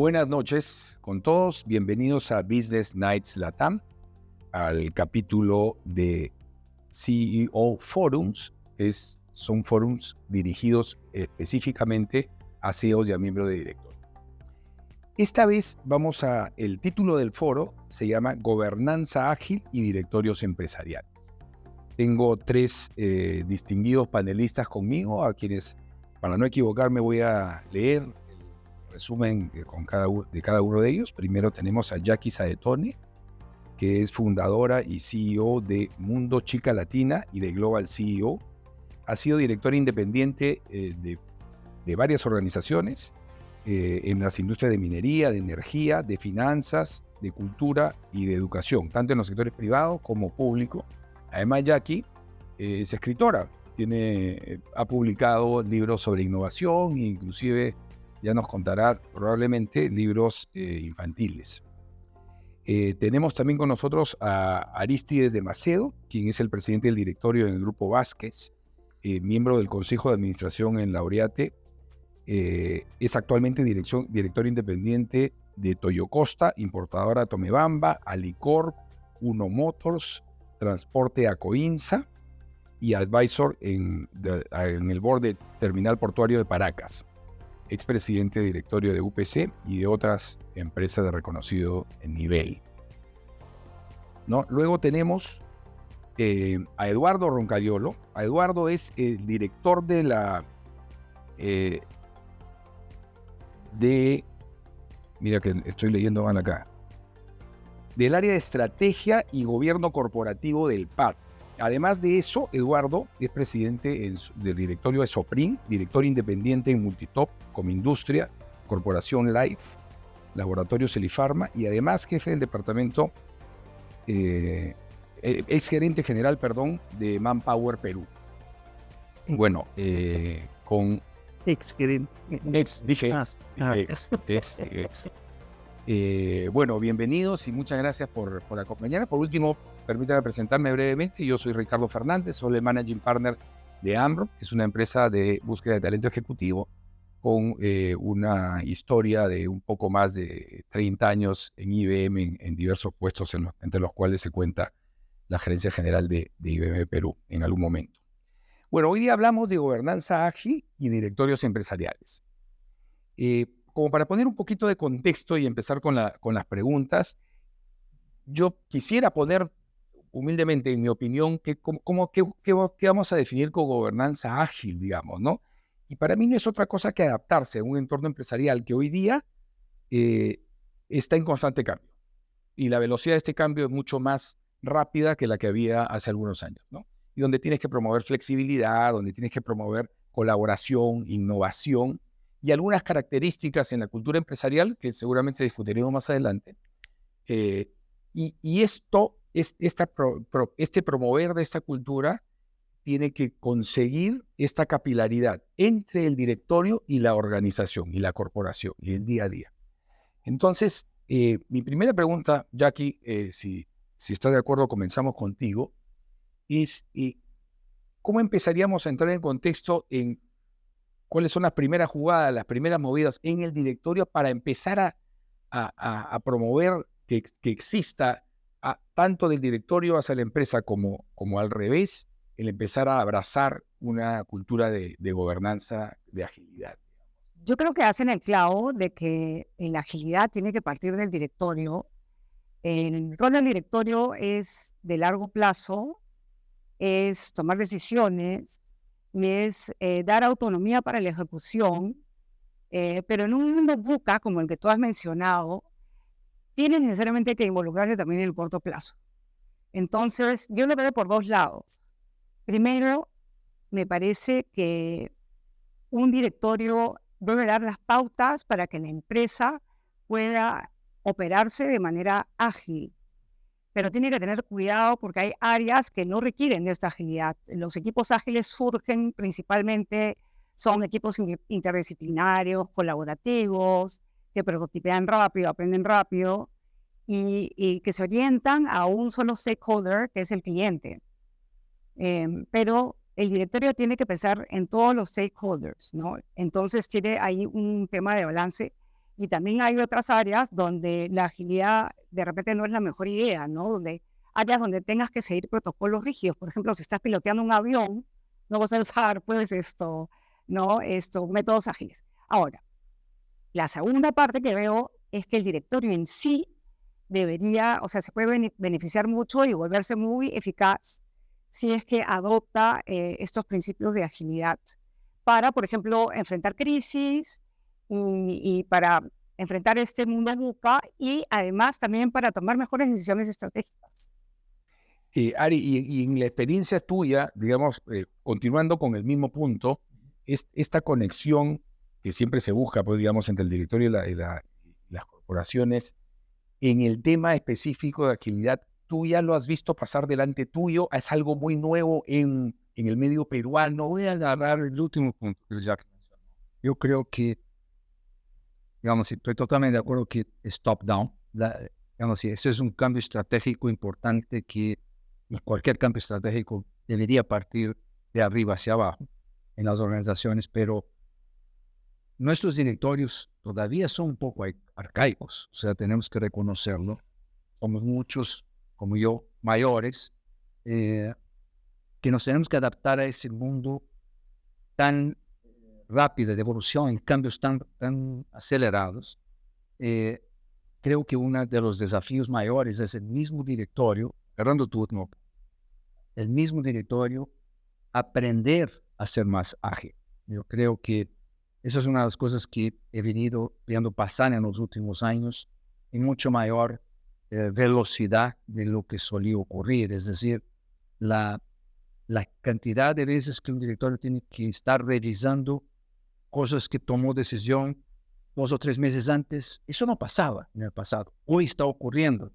Buenas noches con todos, bienvenidos a Business Nights Latam, al capítulo de CEO Forums. Son forums dirigidos específicamente a CEOs y a miembros de directorio. Esta vez el título del foro se llama Gobernanza Ágil y Directorios Empresariales. Tengo tres distinguidos panelistas conmigo, a quienes, para no equivocarme, voy a leer el resumen de cada uno de ellos. Primero tenemos a Jackie Saetone, que es fundadora y CEO de Mundo Chica Latina y de Global CEO. Ha sido directora independiente de varias organizaciones en las industrias de minería, de energía, de finanzas, de cultura y de educación, tanto en los sectores privados como público. Además, Jackie es escritora, ha publicado libros sobre innovación e inclusive ya nos contará probablemente libros infantiles. Tenemos también con nosotros a Arístides de Macedo, quien es el presidente del directorio del Grupo Vázquez, miembro del Consejo de Administración en Laureate. Es actualmente director independiente de Toyocosta, importadora Tomebamba, Alicorp, Uno Motors, Transporte Acoinza y advisor en el board de Terminal Portuario de Paracas, expresidente de directorio de UPC y de otras empresas de reconocido nivel. ¿No? Luego tenemos a Eduardo Roncariolo. Eduardo es el director mira que estoy leyendo mal acá, del área de estrategia y gobierno corporativo del PAD. Además de eso, Eduardo es presidente del directorio de Soprin, director independiente en Multitop, Comindustria, Corporación Life, Laboratorio Celifarma y además jefe del departamento, ex gerente general, de Manpower Perú. Bueno, con... Bueno, bienvenidos y muchas gracias por acompañarnos. Por último, permítame presentarme brevemente. Yo soy Ricardo Fernández, soy el Managing Partner de Amro, que es una empresa de búsqueda de talento ejecutivo con una historia de un poco más de 30 años en IBM en diversos puestos, entre los cuales se cuenta la gerencia general de IBM Perú en algún momento. Bueno, hoy día hablamos de gobernanza ágil y directorios empresariales. Como para poner un poquito de contexto y empezar con las preguntas, yo quisiera poner humildemente, en mi opinión, qué vamos a definir como gobernanza ágil, digamos, ¿no? Y para mí no es otra cosa que adaptarse a un entorno empresarial que hoy día está en constante cambio. Y la velocidad de este cambio es mucho más rápida que la que había hace algunos años, ¿no? Y donde tienes que promover flexibilidad, donde tienes que promover colaboración, innovación y algunas características en la cultura empresarial que seguramente discutiremos más adelante. Este promover de esta cultura tiene que conseguir esta capilaridad entre el directorio y la organización y la corporación y el día a día. Entonces, mi primera pregunta, Jackie, si estás de acuerdo, comenzamos contigo, es ¿cómo empezaríamos a entrar en contexto en cuáles son las primeras jugadas, las primeras movidas en el directorio para empezar a promover que exista tanto del directorio hacia la empresa como al revés, el empezar a abrazar una cultura de gobernanza, de agilidad? Yo creo que hacen el clavo de que la agilidad tiene que partir del directorio. El rol del directorio es de largo plazo, es tomar decisiones y es dar autonomía para la ejecución, pero en un mundo VUCA como el que tú has mencionado, tiene necesariamente que involucrarse también en el corto plazo. Entonces, yo lo veo por dos lados. Primero, me parece que un directorio debe dar las pautas para que la empresa pueda operarse de manera ágil, pero tiene que tener cuidado porque hay áreas que no requieren de esta agilidad. Los equipos ágiles surgen principalmente, son equipos interdisciplinarios, colaborativos, que prototipean rápido, aprenden rápido y que se orientan a un solo stakeholder, que es el cliente. Pero el directorio tiene que pensar en todos los stakeholders, ¿no? Entonces tiene ahí un tema de balance Y también hay otras áreas donde la agilidad de repente no es la mejor idea, ¿no? Áreas donde tengas que seguir protocolos rígidos. Por ejemplo, si estás piloteando un avión, no vas a usar, pues, ¿no? Métodos ágiles. Ahora, la segunda parte que veo es que el directorio en sí debería, o sea, se puede beneficiar mucho y volverse muy eficaz si es que adopta estos principios de agilidad para, por ejemplo, enfrentar crisis y para enfrentar este mundo VUCA y además también para tomar mejores decisiones estratégicas. Ari, y en la experiencia tuya, digamos, continuando con el mismo punto, esta conexión que siempre se busca, pues, digamos, entre el directorio y las corporaciones, en el tema específico de agilidad, ¿tú ya lo has visto pasar delante tuyo? ¿Es algo muy nuevo en el medio peruano? Voy a agarrar el último punto que Jack mencionó. Yo creo que, digamos, estoy totalmente de acuerdo que es top-down. Digamos, ese es un cambio estratégico importante que cualquier cambio estratégico debería partir de arriba hacia abajo en las organizaciones, pero nuestros directorios todavía son un poco arcaicos, o sea, tenemos que reconocerlo. Somos muchos, como yo, mayores, que nos tenemos que adaptar a ese mundo tan rápido de evolución, en cambios tan acelerados. Creo que uno de los desafíos mayores es el mismo directorio, agarrando tu último, el mismo directorio, aprender a ser más ágil. Yo creo que esa es una de las cosas que he venido viendo pasar en los últimos años en mucho mayor velocidad de lo que solía ocurrir. Es decir, la cantidad de veces que un directorio tiene que estar revisando cosas que tomó decisión 2 o 3 meses antes, eso no pasaba en el pasado. Hoy está ocurriendo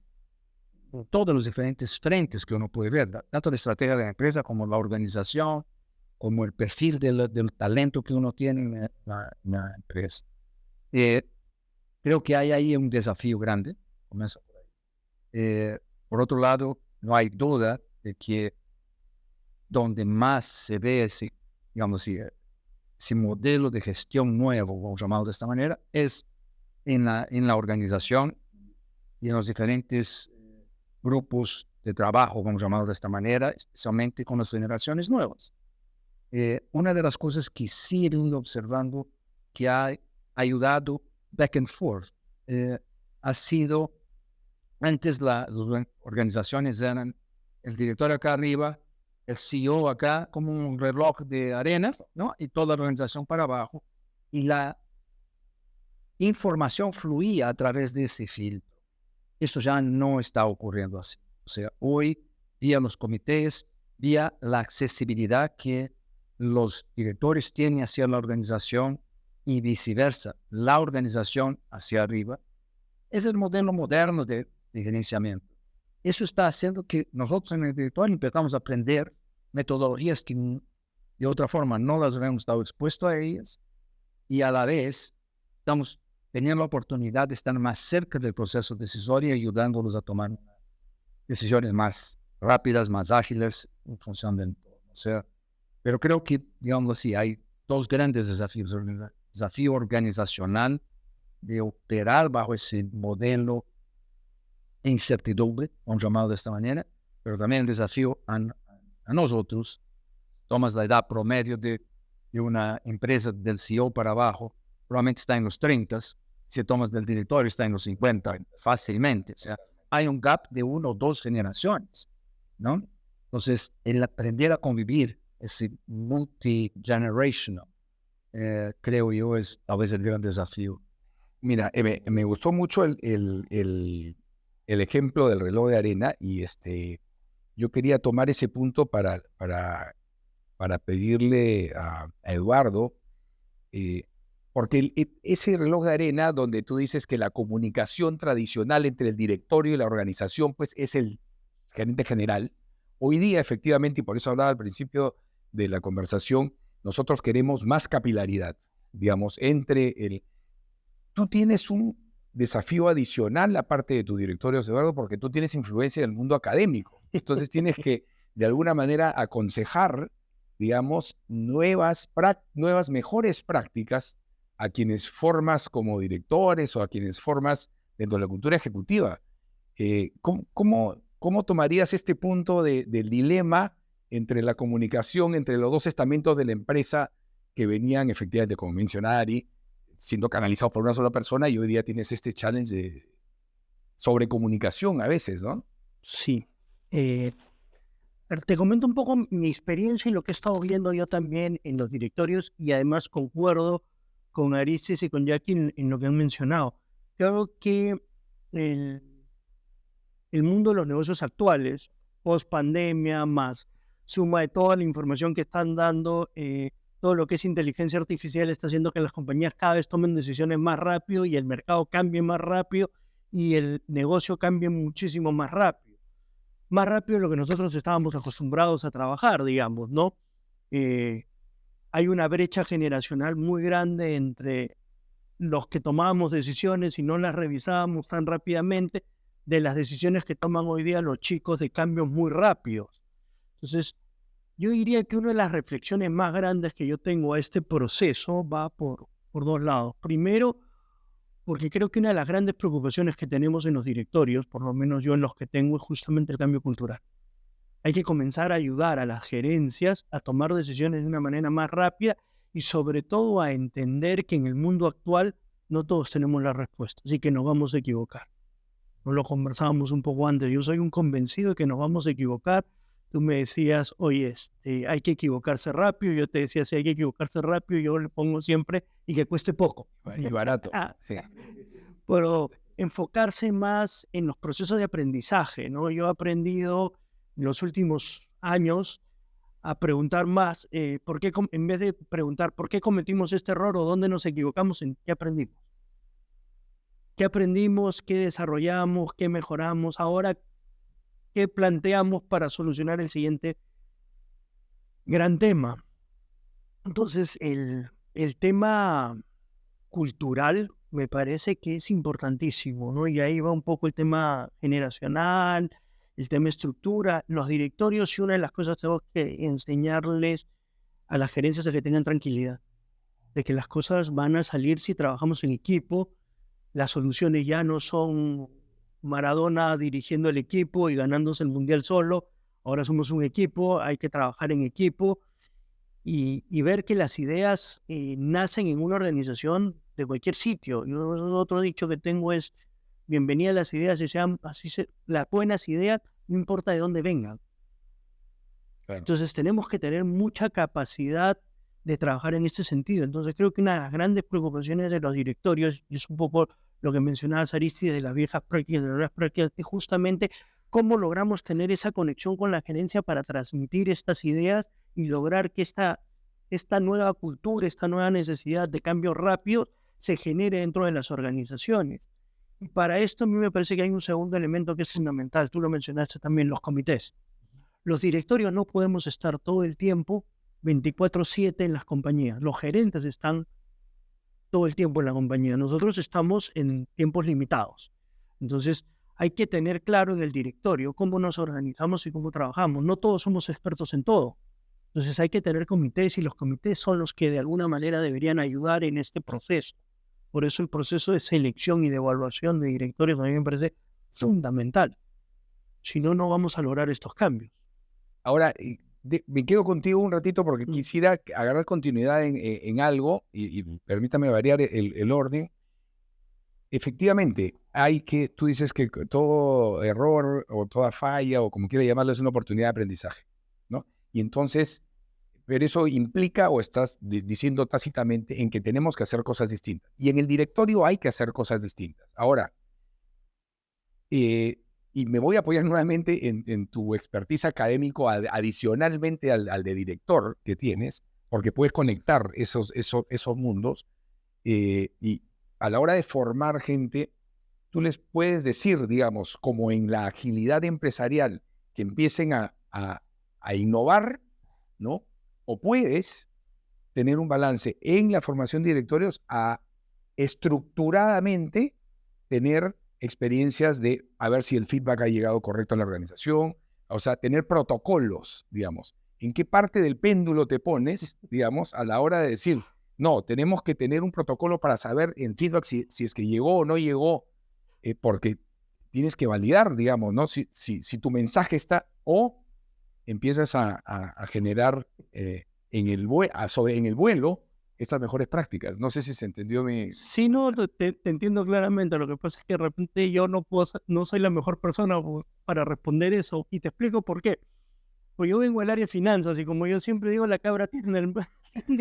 en todos los diferentes frentes que uno puede ver, tanto la estrategia de la empresa como la organización, como el perfil del talento que uno tiene en la empresa. Creo que hay ahí un desafío grande, comienza por ahí. Por otro lado, no hay duda de que donde más se ve ese, digamos, ese modelo de gestión nuevo, vamos a llamarlo de esta manera, es en la organización y en los diferentes grupos de trabajo, vamos a llamarlo de esta manera, especialmente con las generaciones nuevas. Una de las cosas que sí he venido observando que ha ayudado back and forth ha sido, antes las organizaciones eran el director acá arriba, el CEO acá como un reloj de arena, ¿no? Y toda la organización para abajo, y la información fluía a través de ese filtro. Eso ya no está ocurriendo así. O sea, hoy, vía los comités, vía la accesibilidad que los directores tienen hacia la organización y viceversa, la organización hacia arriba, es el modelo moderno de gerenciamiento. Eso está haciendo que nosotros en el directorio empezamos a aprender metodologías que de otra forma no las habíamos estado expuestos a ellas, y a la vez estamos teniendo la oportunidad de estar más cerca del proceso decisorio y ayudándolos a tomar decisiones más rápidas, más ágiles en función del entorno. O sea, pero creo que, digamos así, hay dos grandes desafíos. El desafío organizacional de operar bajo ese modelo de incertidumbre, vamos a llamarlo de esta manera, pero también el desafío a nosotros. Tomas la edad promedio de una empresa del CEO para abajo, probablemente está en los 30, si tomas del directorio está en los 50 fácilmente. O sea, hay un gap de 1 o 2 generaciones, ¿no? Entonces, el aprender a convivir, ese multi-generational, creo yo, es a veces el gran desafío. Mira, me gustó mucho el ejemplo del reloj de arena y yo quería tomar ese punto para pedirle a Eduardo, porque ese reloj de arena donde tú dices que la comunicación tradicional entre el directorio y la organización pues es el gerente general, hoy día efectivamente, y por eso hablaba al principio de la conversación, nosotros queremos más capilaridad, digamos, Tú tienes un desafío adicional aparte de tu directorio, Eduardo, porque tú tienes influencia en el mundo académico. Entonces tienes que, de alguna manera, aconsejar, digamos, nuevas mejores prácticas a quienes formas como directores o a quienes formas dentro de la cultura ejecutiva. ¿Cómo tomarías este punto del dilema entre la comunicación, entre los dos estamentos de la empresa que venían efectivamente, como mencionaba Ari, siendo canalizados por una sola persona, y hoy día tienes este challenge de sobrecomunicación a veces, ¿no? Sí. Te comento un poco mi experiencia y lo que he estado viendo yo también en los directorios, y además concuerdo con Aristis y con Jackie en lo que han mencionado. Creo que el mundo de los negocios actuales, post pandemia, más suma de toda la información que están dando, todo lo que es inteligencia artificial está haciendo que las compañías cada vez tomen decisiones más rápido y el mercado cambie más rápido y el negocio cambie muchísimo más rápido. Más rápido de lo que nosotros estábamos acostumbrados a trabajar, digamos, ¿no? Hay una brecha generacional muy grande entre los que tomábamos decisiones y no las revisábamos tan rápidamente, de las decisiones que toman hoy día los chicos de cambios muy rápidos. Entonces, yo diría que una de las reflexiones más grandes que yo tengo a este proceso va por dos lados. Primero, porque creo que una de las grandes preocupaciones que tenemos en los directorios, por lo menos yo en los que tengo, es justamente el cambio cultural. Hay que comenzar a ayudar a las gerencias a tomar decisiones de una manera más rápida y sobre todo a entender que en el mundo actual no todos tenemos la respuesta, así que nos vamos a equivocar. Nos lo conversábamos un poco antes. Yo soy un convencido de que nos vamos a equivocar. Tú me decías, oye, hay que equivocarse rápido. Yo te decía, si hay que equivocarse rápido, yo le pongo siempre y que cueste poco. Y barato. Sí. Pero enfocarse más en los procesos de aprendizaje, ¿no? Yo he aprendido en los últimos años a preguntar más, ¿por qué, en vez de preguntar por qué cometimos este error o dónde nos equivocamos, en qué aprendimos? ¿Qué aprendimos? ¿Qué desarrollamos? ¿Qué mejoramos? Ahora, ¿qué planteamos para solucionar el siguiente gran tema? Entonces, el tema cultural me parece que es importantísimo, ¿no? Y ahí va un poco el tema generacional, el tema estructura, los directorios, y una de las cosas que tengo que enseñarles a las gerencias es que tengan tranquilidad, de que las cosas van a salir si trabajamos en equipo. Las soluciones ya no son Maradona dirigiendo el equipo y ganándose el mundial solo. Ahora somos un equipo, hay que trabajar en equipo y ver que las ideas nacen en una organización de cualquier sitio. Otro dicho que tengo es, bienvenida a las ideas, y sean las buenas ideas, no importa de dónde vengan. Claro. Entonces tenemos que tener mucha capacidad de trabajar en este sentido. Entonces creo que una de las grandes preocupaciones de los directorios, y es un poco lo que mencionabas, Aristides, de las viejas prácticas, de las nuevas prácticas, es justamente cómo logramos tener esa conexión con la gerencia para transmitir estas ideas y lograr que esta nueva cultura, esta nueva necesidad de cambio rápido se genere dentro de las organizaciones. Y para esto a mí me parece que hay un segundo elemento que es fundamental, tú lo mencionaste también, los comités. Los directorios no podemos estar todo el tiempo 24/7 en las compañías. Los gerentes están todo el tiempo en la compañía. Nosotros estamos en tiempos limitados. Entonces, hay que tener claro en el directorio cómo nos organizamos y cómo trabajamos. No todos somos expertos en todo. Entonces, hay que tener comités y los comités son los que de alguna manera deberían ayudar en este proceso. Por eso el proceso de selección y de evaluación de directorios a mí me parece fundamental. Si no, no vamos a lograr estos cambios. Ahora, me quedo contigo un ratito porque quisiera agarrar continuidad en algo y permítame variar el orden. Efectivamente, tú dices que todo error o toda falla o como quiera llamarlo es una oportunidad de aprendizaje, ¿no? Y entonces, pero eso implica o estás diciendo tácitamente en que tenemos que hacer cosas distintas. Y en el directorio hay que hacer cosas distintas. Ahora, y me voy a apoyar nuevamente en tu expertise académico adicionalmente al de director que tienes, porque puedes conectar esos mundos y a la hora de formar gente, tú les puedes decir, digamos, como en la agilidad empresarial, que empiecen a innovar, ¿no? O puedes tener un balance en la formación de directorios a estructuradamente tener experiencias de a ver si el feedback ha llegado correcto a la organización, o sea, tener protocolos, digamos. ¿En qué parte del péndulo te pones, digamos, a la hora de decir, No, tenemos que tener un protocolo para saber en feedback si es que llegó o no llegó, porque tienes que validar, digamos, ¿no? Si tu mensaje está, o empiezas a generar en el vuelo estas mejores prácticas. No sé si se entendió mi... Sí, no, te entiendo claramente. Lo que pasa es que de repente yo no soy la mejor persona para responder eso. Y te explico por qué. Pues yo vengo del área de finanzas y como yo siempre digo, la cabra tiende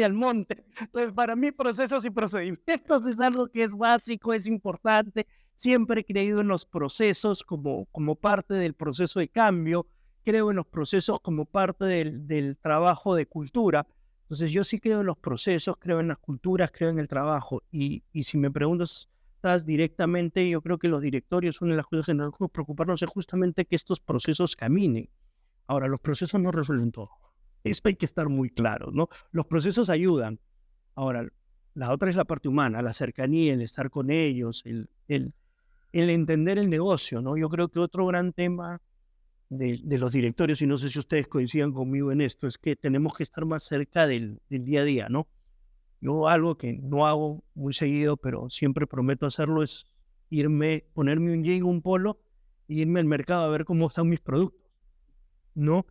al monte. Entonces, para mí, procesos y procedimientos es algo que es básico, es importante. Siempre he creído en los procesos como parte del proceso de cambio. Creo en los procesos como parte del trabajo de cultura. Entonces, yo sí creo en los procesos, creo en las culturas, creo en el trabajo. Y si me preguntas directamente, yo creo que los directorios, una de las cosas que nos debemos preocuparnos es justamente que estos procesos caminen. Ahora, los procesos no resuelven todo. Eso hay que estar muy claro, ¿no? Los procesos ayudan. Ahora, la otra es la parte humana, la cercanía, el estar con ellos, el entender el negocio, ¿no? Yo creo que otro gran tema de los directorios, y no sé si ustedes coincidan conmigo en esto, es que tenemos que estar más cerca del día a día, ¿no? Yo algo que no hago muy seguido, pero siempre prometo hacerlo, es ponerme un jean, un polo, e irme al mercado a ver cómo están mis productos, ¿no?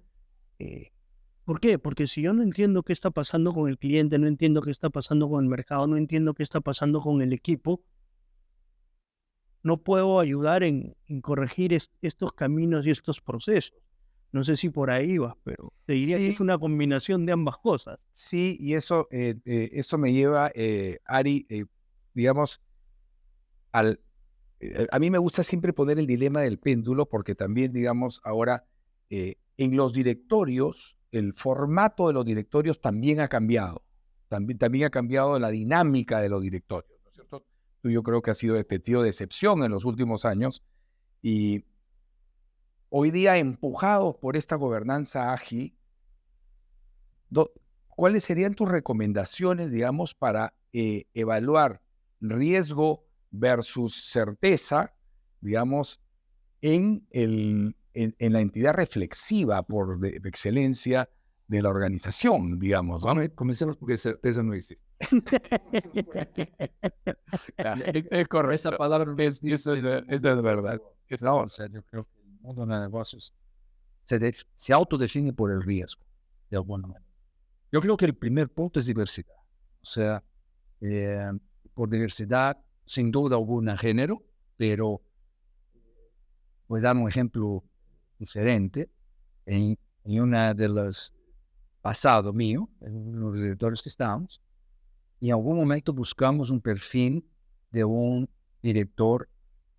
¿Por qué? Porque si yo no entiendo qué está pasando con el cliente, no entiendo qué está pasando con el mercado, no entiendo qué está pasando con el equipo, no puedo ayudar en corregir estos caminos y estos procesos. No sé si por ahí vas, pero te diría que es una combinación de ambas cosas. Sí, y eso me lleva, Ari, digamos, a mí me gusta siempre poner el dilema del péndulo, porque también, digamos, ahora en los directorios, el formato de los directorios también ha cambiado. También ha cambiado la dinámica de los directorios, ¿no es cierto? Yo creo que ha sido testigo de excepción en los últimos años, y hoy día, empujados por esta gobernanza ágil, ¿cuáles serían tus recomendaciones, digamos, para evaluar riesgo versus certeza, digamos, en la entidad reflexiva por de excelencia de la organización, digamos, ¿no? Comencemos porque certeza no existe. Es correcto. Esa palabra Eso es verdad. No, o sea, yo creo que el mundo de negocios se autodefine por el riesgo, de alguna manera. Yo creo que el primer punto es diversidad. O sea, por diversidad, sin duda alguna, género, pero voy a dar un ejemplo diferente. En una de los pasado mío, en uno de los directores que estábamos, y en algún momento buscamos un perfil de un director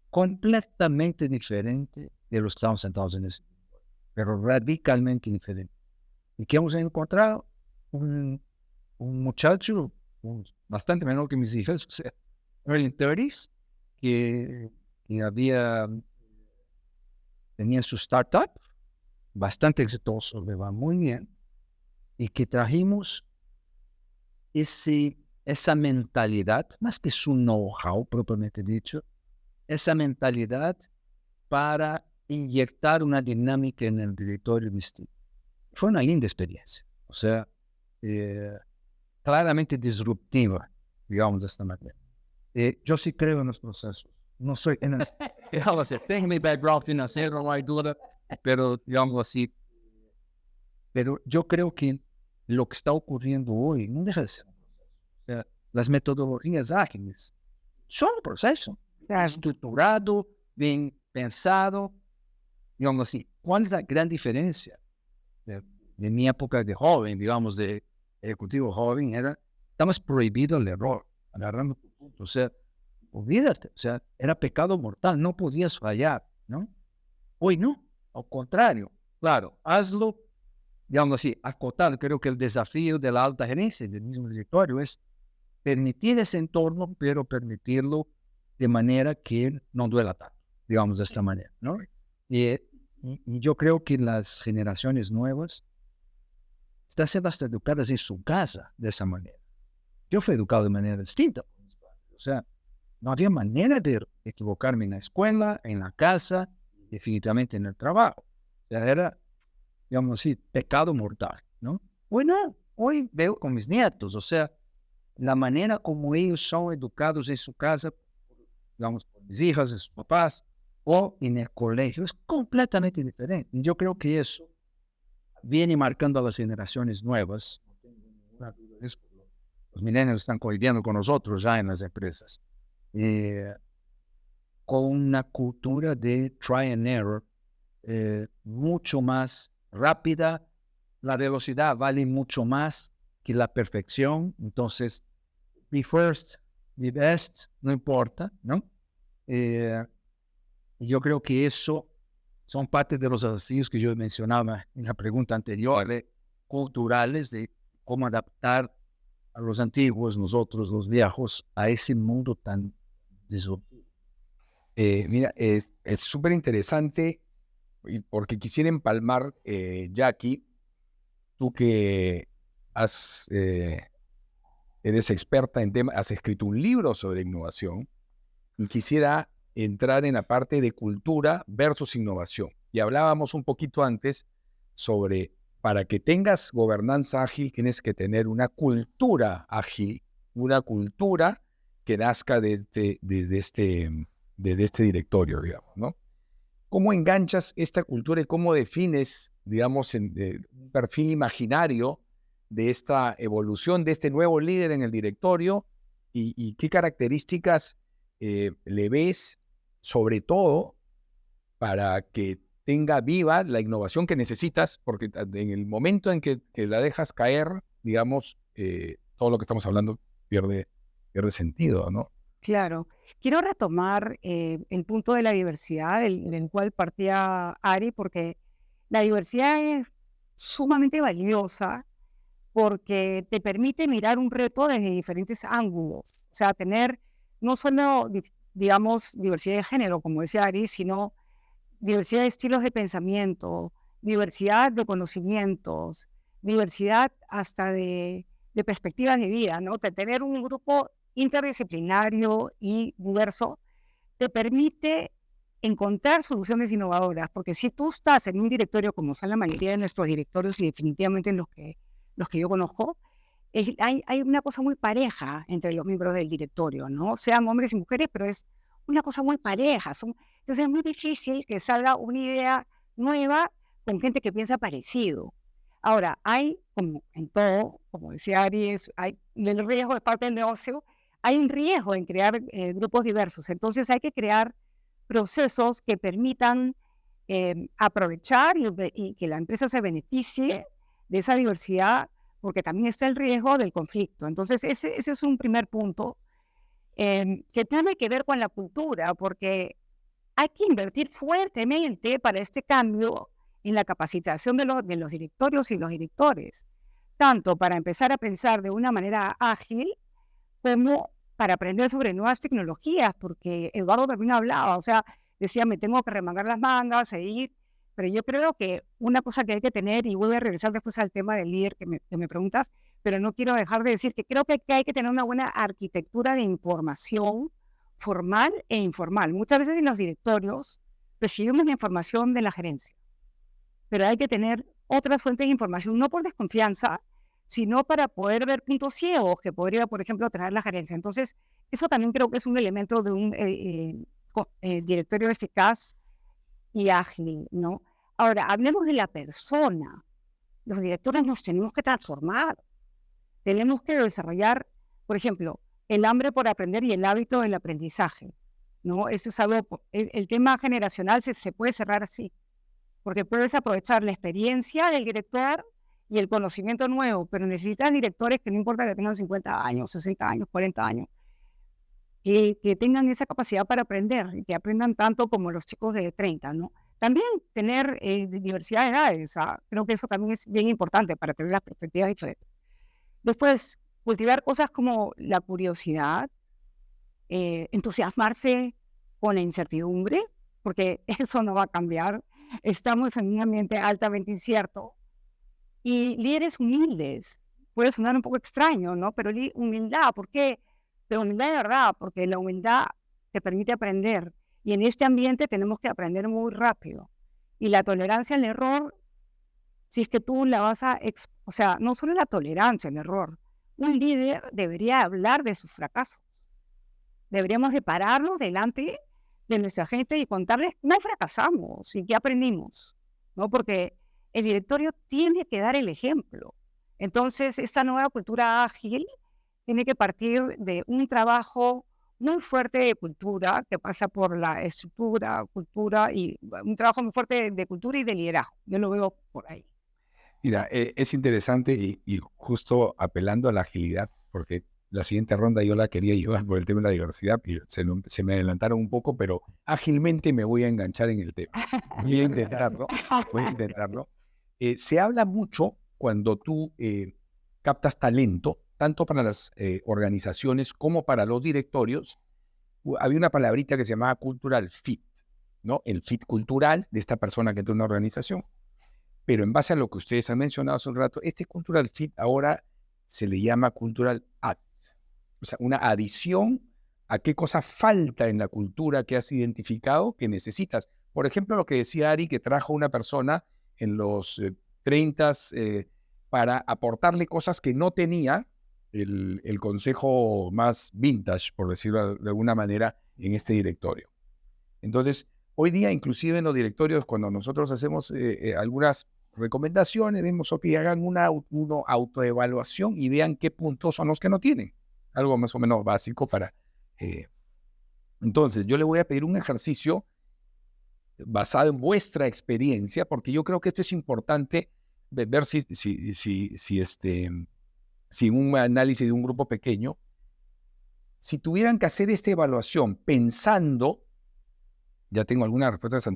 completamente diferente de los que estaban sentados en ese directorio, pero radicalmente diferente. ¿Y qué hemos encontrado? Un muchacho bastante menor que mis hijas, o sea, early 30s, que tenía su startup, bastante exitoso, le va muy bien, y que trajimos esa mentalidad, más que su know-how propiamente dicho, esa mentalidad para inyectar una dinámica en el directorio distinto. Fue una linda experiencia, o sea, claramente disruptiva, digamos de esta manera. Yo sí creo en los procesos. No soy tengo mi background financiero, no hay duda, pero digamos así. Pero yo creo que lo que está ocurriendo hoy no deja de ser un proceso. O sea, las metodologías ágiles son un proceso estructurado, bien pensado, digamos así. ¿Cuál es la gran diferencia de mi época de joven, digamos, de ejecutivo joven? Estamos prohibido el error, agarrando tu punto. O sea, olvídate, o sea, era pecado mortal, no podías fallar, ¿no? Hoy no, al contrario, claro, hazlo, digamos así, acotado. Creo que el desafío de la alta gerencia del mismo directorio es permitir ese entorno, pero permitirlo de manera que no duela tanto, digamos de esta manera, ¿no? Y yo creo que las generaciones nuevas están siendo hasta educadas en su casa de esa manera. Yo fui educado de manera distinta, o sea, no había manera de equivocarme en la escuela, en la casa, definitivamente en el trabajo. O sea, era, digamos así, pecado mortal, ¿no? Hoy no, hoy veo con mis nietos, o sea, la manera como ellos son educados en su casa, digamos, por mis hijas, de sus papás, o en el colegio, es completamente diferente. Y yo creo que eso viene marcando a las generaciones nuevas. No tengo ninguna duda de eso. Los millennials están conviviendo con nosotros ya en las empresas, con una cultura de try and error mucho más rápida. La velocidad vale mucho más que la perfección. Entonces, be first, be best, no importa, ¿no? Yo creo que eso son parte de los desafíos que yo mencionaba en la pregunta anterior, culturales, de cómo adaptar a los antiguos, nosotros, los viejos, a ese mundo tan disruptivo. Mira, es súper interesante porque quisiera empalmar, Jackie, tú que eres experta en temas, has escrito un libro sobre innovación y quisiera entrar en la parte de cultura versus innovación. Y hablábamos un poquito antes sobre, para que tengas gobernanza ágil, tienes que tener una cultura ágil, una cultura que nazca desde este directorio, digamos, ¿no? ¿Cómo enganchas esta cultura y cómo defines, digamos, un perfil imaginario de esta evolución, de este nuevo líder en el directorio y qué características le ves, sobre todo, para que tenga viva la innovación que necesitas, porque en el momento en que la dejas caer, digamos, todo lo que estamos hablando pierde sentido, ¿no? Claro. Quiero retomar el punto de la diversidad del cual partía Ari, porque la diversidad es sumamente valiosa porque te permite mirar un reto desde diferentes ángulos. O sea, tener no solo, digamos, diversidad de género, como decía Ari, sino diversidad de estilos de pensamiento, diversidad de conocimientos, diversidad hasta de perspectivas de vida, ¿no? De tener un grupo interdisciplinario y diverso te permite encontrar soluciones innovadoras, porque si tú estás en un directorio, como son la mayoría de nuestros directorios y definitivamente los que yo conozco, hay una cosa muy pareja entre los miembros del directorio, ¿no? Sean hombres y mujeres, pero es una cosa muy pareja. Entonces es muy difícil que salga una idea nueva con gente que piensa parecido. Ahora, hay, como en todo, como decía Ari, hay el riesgo de parte del negocio, hay un riesgo en crear grupos diversos. Entonces hay que crear procesos que permitan aprovechar y que la empresa se beneficie de esa diversidad, porque también está el riesgo del conflicto. Entonces ese es un primer punto que tiene que ver con la cultura, porque hay que invertir fuertemente para este cambio en la capacitación de los directorios y los directores, tanto para empezar a pensar de una manera ágil como para aprender sobre nuevas tecnologías, porque Eduardo también hablaba, o sea, decía, me tengo que remangar las mangas e ir, pero yo creo que una cosa que hay que tener, y voy a regresar después al tema del líder que me preguntas, pero no quiero dejar de decir que creo que hay que tener una buena arquitectura de información formal e informal. Muchas veces en los directorios recibimos la información de la gerencia, pero hay que tener otras fuentes de información, no por desconfianza, sino para poder ver puntos ciegos que podría, por ejemplo, tener la gerencia. Entonces, eso también creo que es un elemento de un directorio eficaz y ágil, ¿no? Ahora, hablemos de la persona. Los directores nos tenemos que transformar. Tenemos que desarrollar, por ejemplo, el hambre por aprender y el hábito del aprendizaje, ¿no? Eso es algo, el tema generacional se puede cerrar así, porque puedes aprovechar la experiencia del director y el conocimiento nuevo, pero necesitas directores que no importa que tengan 50 años, 60 años, 40 años, que tengan esa capacidad para aprender y que aprendan tanto como los chicos de 30, ¿no? También tener diversidad de edades, creo que eso también es bien importante para tener las perspectivas diferentes. Después, cultivar cosas como la curiosidad, entusiasmarse con la incertidumbre, porque eso no va a cambiar. Estamos en un ambiente altamente incierto. Y líderes humildes. Puede sonar un poco extraño, ¿no? Pero humildad, ¿por qué? Pero humildad de verdad, porque la humildad te permite aprender. Y en este ambiente tenemos que aprender muy rápido. Y la tolerancia al error, si es que tú la vas o sea, no solo la tolerancia al error, un líder debería hablar de sus fracasos. Deberíamos de pararnos delante de nuestra gente y contarles no fracasamos y qué aprendimos, ¿no? Porque el directorio tiene que dar el ejemplo. Entonces, esta nueva cultura ágil tiene que partir de un trabajo muy fuerte de cultura, que pasa por la estructura, cultura y un trabajo muy fuerte de cultura y de liderazgo. Yo lo veo por ahí. Mira, es interesante y justo apelando a la agilidad, porque la siguiente ronda yo la quería llevar por el tema de la diversidad y se me adelantaron un poco, pero ágilmente me voy a enganchar en el tema. Voy a intentarlo. Se habla mucho cuando tú captas talento, tanto para las organizaciones como para los directorios. Había una palabrita que se llamaba cultural fit, ¿no? El fit cultural de esta persona que entra en una organización. Pero en base a lo que ustedes han mencionado hace un rato, este cultural fit ahora se le llama cultural add. O sea, una adición a qué cosa falta en la cultura que has identificado que necesitas. Por ejemplo, lo que decía Ari, que trajo una persona en los 30 para aportarle cosas que no tenía el consejo más vintage, por decirlo de alguna manera, en este directorio. Entonces, hoy día, inclusive en los directorios, cuando nosotros hacemos algunas recomendaciones, vemos que hagan una autoevaluación y vean qué puntos son los que no tienen. Algo más o menos básico para... Entonces, yo le voy a pedir un ejercicio basado en vuestra experiencia, porque yo creo que esto es importante ver si un análisis de un grupo pequeño, si tuvieran que hacer esta evaluación pensando, ya tengo algunas respuestas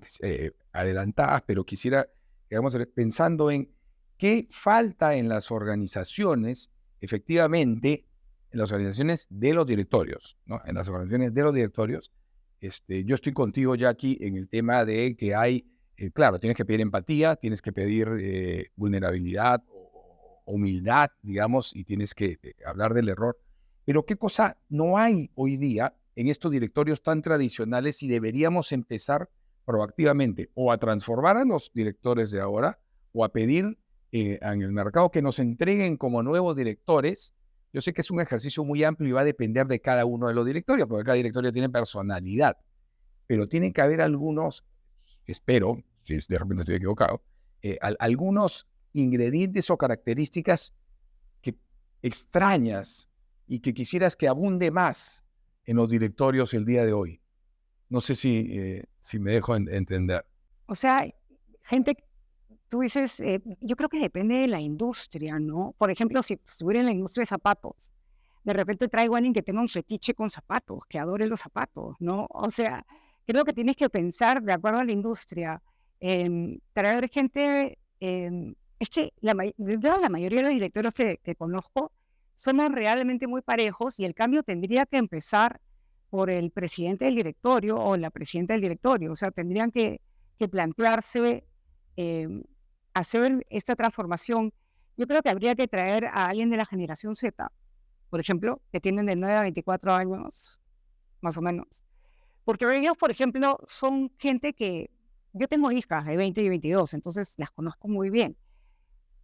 adelantadas, pero quisiera, digamos, pensando en qué falta en las organizaciones, efectivamente, en las organizaciones de los directorios, ¿no? En las organizaciones de los directorios, yo estoy contigo, Jackie, en el tema de que hay, claro, tienes que pedir empatía, tienes que pedir vulnerabilidad, humildad, digamos, y tienes que hablar del error. Pero ¿qué cosa no hay hoy día en estos directorios tan tradicionales y deberíamos empezar proactivamente o a transformar a los directores de ahora o a pedir en el mercado que nos entreguen como nuevos directores? Yo sé que es un ejercicio muy amplio y va a depender de cada uno de los directorios, porque cada directorio tiene personalidad, pero tiene que haber algunos, espero, si de repente estoy equivocado, algunos ingredientes o características que extrañas y que quisieras que abunde más en los directorios el día de hoy. No sé si me dejo entender. O sea, gente, tú dices, yo creo que depende de la industria, ¿no? Por ejemplo, si estuviera en la industria de zapatos, de repente traigo a alguien que tenga un fetiche con zapatos, que adore los zapatos, ¿no? O sea, creo que tienes que pensar de acuerdo a la industria, traer gente, es que la mayoría de los directores que conozco somos realmente muy parejos y el cambio tendría que empezar por el presidente del directorio o la presidenta del directorio. O sea, tendrían que plantearse hacer esta transformación. Yo creo que habría que traer a alguien de la generación Z, por ejemplo, que tienen de 9 a 24 años, más o menos. Porque ellos, por ejemplo, son gente que... Yo tengo hijas de 20 y 22, entonces las conozco muy bien.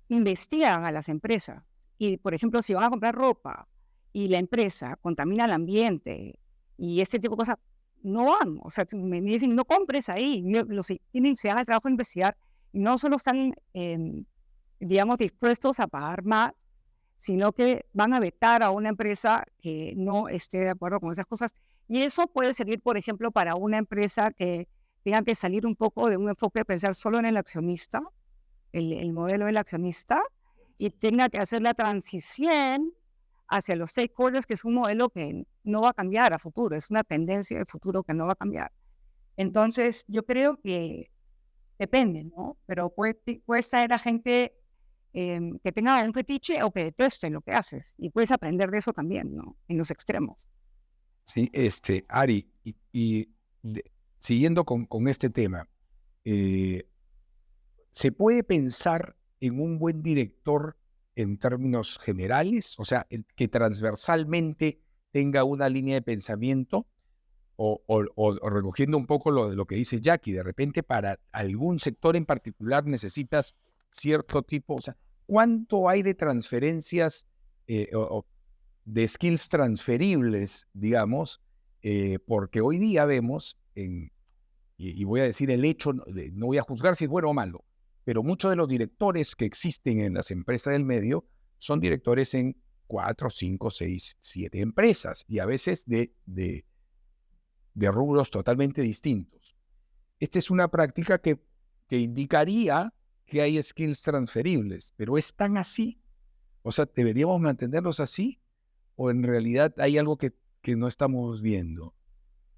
Investigan a las empresas y, por ejemplo, si van a comprar ropa y la empresa contamina el ambiente y este tipo de cosas, no van. O sea, me dicen, no compres ahí. Se hagan el trabajo de investigar y no solo están, digamos, dispuestos a pagar más, sino que van a vetar a una empresa que no esté de acuerdo con esas cosas. Y eso puede servir, por ejemplo, para una empresa que tenga que salir un poco de un enfoque de pensar solo en el accionista, el modelo del accionista, y tenga que hacer la transición hacia los stakeholders, que es un modelo que no va a cambiar a futuro, es una tendencia de futuro que no va a cambiar. Entonces, yo creo que depende, ¿no? Pero puedes traer a gente que tenga un fetiche o que deteste lo que haces, y puedes aprender de eso también, ¿no? En los extremos. Sí, Ari, siguiendo con este tema, ¿se puede pensar en un buen director en términos generales? O sea, que transversalmente tenga una línea de pensamiento o recogiendo un poco lo que dice Jackie, de repente para algún sector en particular necesitas cierto tipo, o sea, ¿cuánto hay de transferencias de skills transferibles, digamos, porque hoy día vemos, y voy a decir el hecho, no voy a juzgar si es bueno o malo, pero muchos de los directores que existen en las empresas del medio son directores en 4, 5, 6, 7 empresas, y a veces de rubros totalmente distintos. Esta es una práctica que indicaría que hay skills transferibles, pero ¿es tan así? O sea, ¿deberíamos mantenerlos así? ¿O en realidad hay algo que no estamos viendo?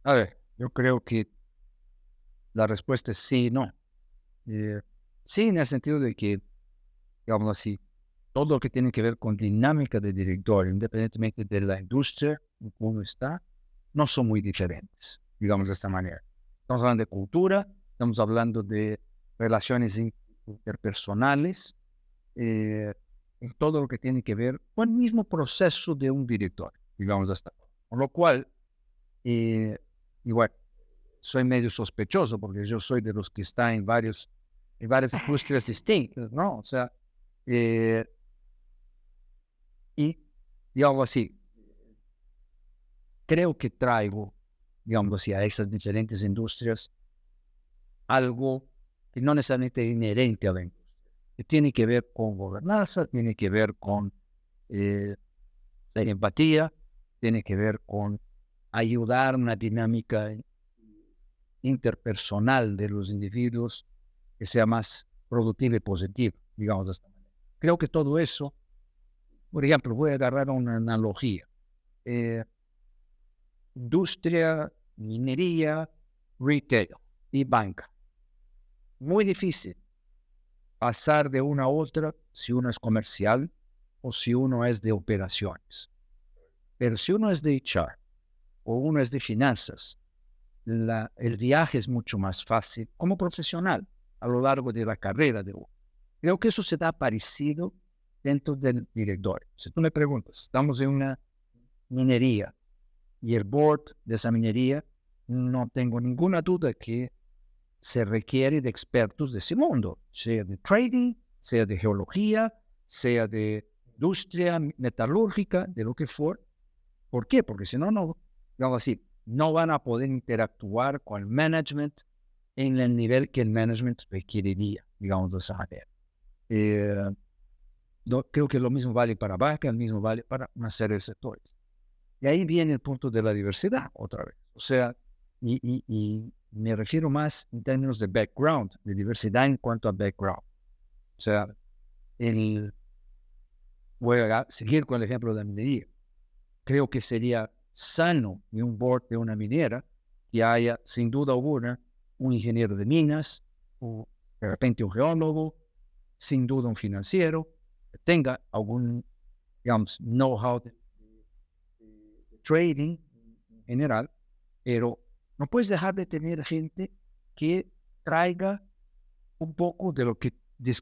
A ver, yo creo que la respuesta es sí y no. Sí, en el sentido de que, digamos así, todo lo que tiene que ver con dinámica de directorio, independientemente de la industria en que uno está, no son muy diferentes, digamos de esta manera. Estamos hablando de cultura, estamos hablando de relaciones interpersonales, en todo lo que tiene que ver con el mismo proceso de un director, digamos de esta forma. Con lo cual, igual, soy medio sospechoso porque yo soy de los que están en varias industrias distintas, ¿no? O sea, y, digamos así, creo que traigo, digamos así, a esas diferentes industrias algo que no necesariamente es inherente a la industria, que tiene que ver con gobernanza, tiene que ver con la empatía, tiene que ver con ayudar a una dinámica interpersonal de los individuos que sea más productiva y positiva, digamos de esta manera. Creo que todo eso, por ejemplo, voy a agarrar una analogía. Industria, minería, retail y banca. Muy difícil pasar de una a otra si uno es comercial o si uno es de operaciones. Pero si uno es de HR o uno es de finanzas, el viaje es mucho más fácil como profesional a lo largo de la carrera de uno. Creo que eso se da parecido dentro del directorio. Si tú me preguntas, estamos en una minería y el board de esa minería, no tengo ninguna duda que se requiere de expertos de ese mundo, sea de trading, sea de geología, sea de industria metalúrgica, de lo que fuera. ¿Por qué? Porque si no, digamos así, no van a poder interactuar con el management en el nivel que el management requeriría, digamos de esa manera. Creo que lo mismo vale para banca, lo mismo vale para una serie de sectores. Y ahí viene el punto de la diversidad, otra vez. O sea, y me refiero más en términos de background, de diversidad en cuanto a background. O sea, voy a seguir con el ejemplo de la minería. Creo que sería sano en un board de una minera que haya, sin duda alguna, un ingeniero de minas, o de repente un geólogo, sin duda un financiero, que tenga algún, digamos, know-how de trading en general, pero no puedes dejar de tener gente que traiga un poco de lo que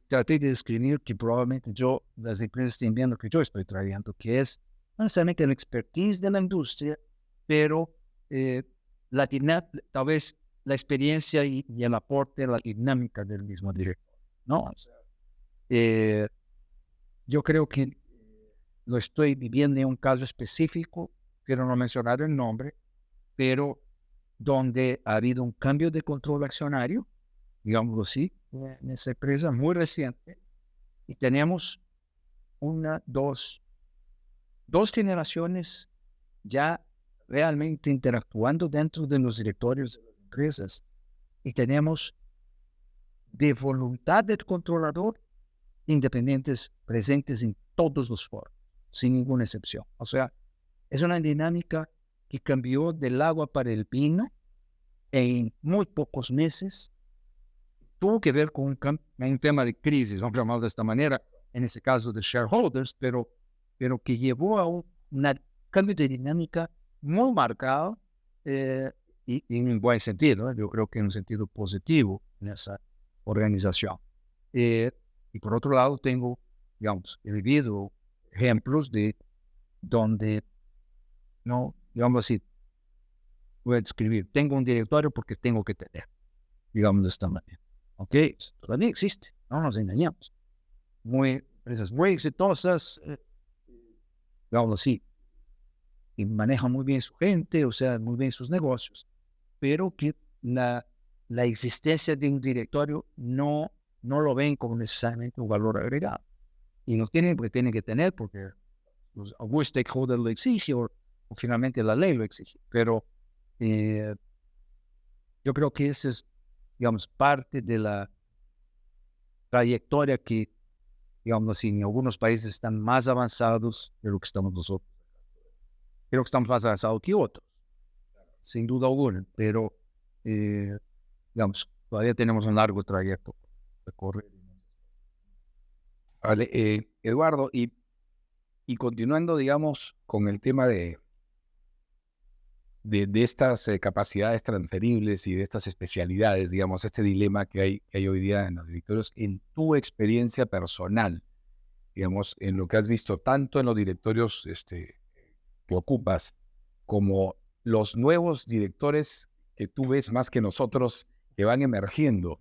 traté de describir, que probablemente las empresas estén viendo que yo estoy trayendo, que es no necesariamente la expertise de la industria, pero tal vez la experiencia y el aporte, la dinámica del mismo director, ¿no? O sea, yo creo que lo estoy viviendo en un caso específico, quiero no mencionar el nombre, pero donde ha habido un cambio de control accionario, digámoslo así, en esa empresa muy reciente, y tenemos dos generaciones ya realmente interactuando dentro de los directorios de las empresas, y tenemos de voluntad del controlador independientes presentes en todos los foros, sin ninguna excepción. O sea, es una dinámica que cambió del agua para el vino en muy pocos meses. Tuvo que ver con un tema de crisis, vamos a llamarlo de esta manera, en ese caso de shareholders, pero que llevó a un cambio de dinámica muy marcado y en un buen sentido, yo creo que en un sentido positivo en esa organización. Y por otro lado he vivido ejemplos de donde, no, digamos así, voy a describir, tengo un directorio porque tengo que tener, digamos de esta manera. Ok, todavía existe, no nos engañamos. Empresas muy exitosas, digamos así, y maneja muy bien su gente, o sea, muy bien sus negocios, pero que la existencia de un directorio no lo ven como necesariamente un valor agregado. Y no tienen, porque tienen que tener, porque algún stakeholder lo exige o finalmente la ley lo exige. Pero yo creo que esa es, digamos, parte de la trayectoria que, digamos así, en algunos países están más avanzados de lo que estamos nosotros. Creo que estamos más avanzados que otros, sin duda alguna, pero, digamos, todavía tenemos un largo trayecto de correr. Vale, Eduardo, y continuando, digamos, con el tema de estas capacidades transferibles y de estas especialidades, digamos, este dilema que hay hoy día en los directorios, en tu experiencia personal, digamos, en lo que has visto tanto en los directorios que ocupas, como los nuevos directores que tú ves más que nosotros que van emergiendo,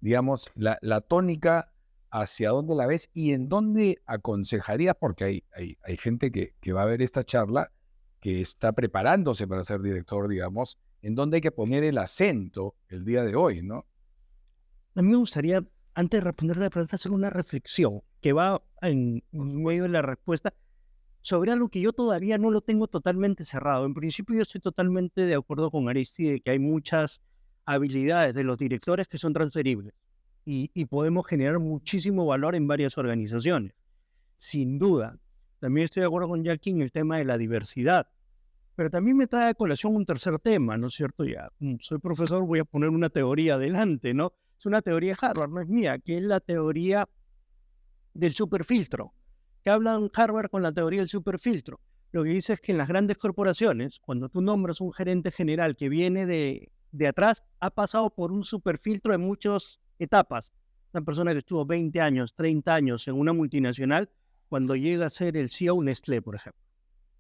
digamos, la tónica, hacia dónde la ves y en dónde aconsejarías, porque hay gente que va a ver esta charla, que está preparándose para ser director, digamos, en dónde hay que poner el acento el día de hoy, ¿no? A mí me gustaría, antes de responder la pregunta, hacer una reflexión que va en medio de la respuesta sobre algo que yo todavía no lo tengo totalmente cerrado. En principio, yo estoy totalmente de acuerdo con Aristide de que hay muchas habilidades de los directores que son transferibles y podemos generar muchísimo valor en varias organizaciones. Sin duda. También estoy de acuerdo con Jackie en el tema de la diversidad. Pero también me trae a colación un tercer tema, ¿no es cierto? Ya soy profesor, voy a poner una teoría adelante, ¿no? Es una teoría de Harvard, no es mía, que es la teoría del superfiltro. ¿Qué hablan Harvard con la teoría del superfiltro? Lo que dice es que en las grandes corporaciones, cuando tú nombras un gerente general que viene de atrás, ha pasado por un superfiltro en muchas etapas. Una persona que estuvo 20 años, 30 años en una multinacional, cuando llega a ser el CEO Nestlé, por ejemplo.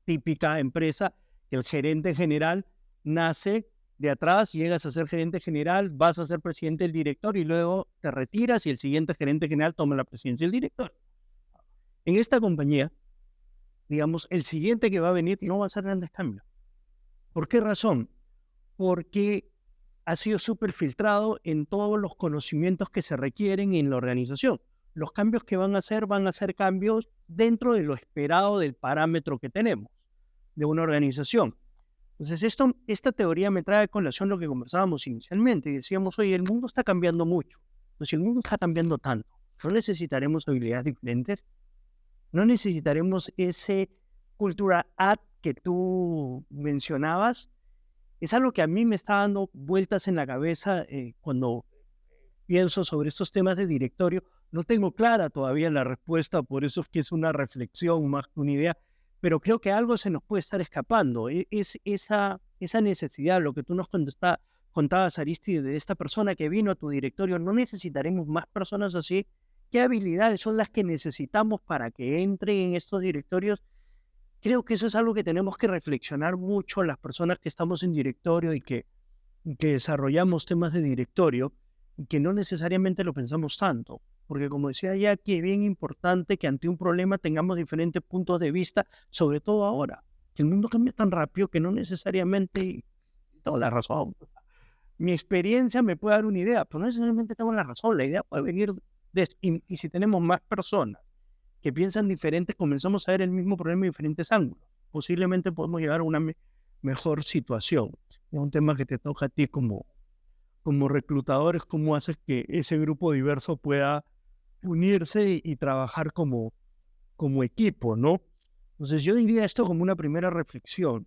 Típica empresa que el gerente general nace de atrás, llegas a ser gerente general, vas a ser presidente del director y luego te retiras y el siguiente gerente general toma la presidencia del director. En esta compañía, digamos, el siguiente que va a venir no va a hacer grandes cambios. ¿Por qué razón? Porque ha sido súper filtrado en todos los conocimientos que se requieren en la organización. Los cambios que van a ser cambios dentro de lo esperado del parámetro que tenemos de una organización. Entonces, esta teoría me trae a colación lo que conversábamos inicialmente y decíamos, oye, el mundo está cambiando mucho. Pues si el mundo está cambiando tanto, ¿no necesitaremos habilidades diferentes? ¿No necesitaremos ese cultura add que tú mencionabas? Es algo que a mí me está dando vueltas en la cabeza cuando pienso sobre estos temas de directorio. No tengo clara todavía la respuesta, por eso es que es una reflexión más que una idea, pero creo que algo se nos puede estar escapando. Es esa necesidad, lo que tú nos contabas, Aristide, de esta persona que vino a tu directorio. ¿No necesitaremos más personas así? ¿Qué habilidades son las que necesitamos para que entren en estos directorios? Creo que eso es algo que tenemos que reflexionar mucho las personas que estamos en directorio y que desarrollamos temas de directorio y que no necesariamente lo pensamos tanto. Porque como decía Jackie, es bien importante que ante un problema tengamos diferentes puntos de vista, sobre todo ahora, que el mundo cambia tan rápido que no necesariamente tengo la razón. Mi experiencia me puede dar una idea, pero no necesariamente tengo la razón. La idea puede venir de esto. Y si tenemos más personas que piensan diferente, comenzamos a ver el mismo problema en diferentes ángulos. Posiblemente podemos llegar a una mejor situación. Es un tema que te toca a ti como reclutadores, cómo haces que ese grupo diverso pueda unirse y trabajar como equipo, ¿no? Entonces yo diría esto como una primera reflexión.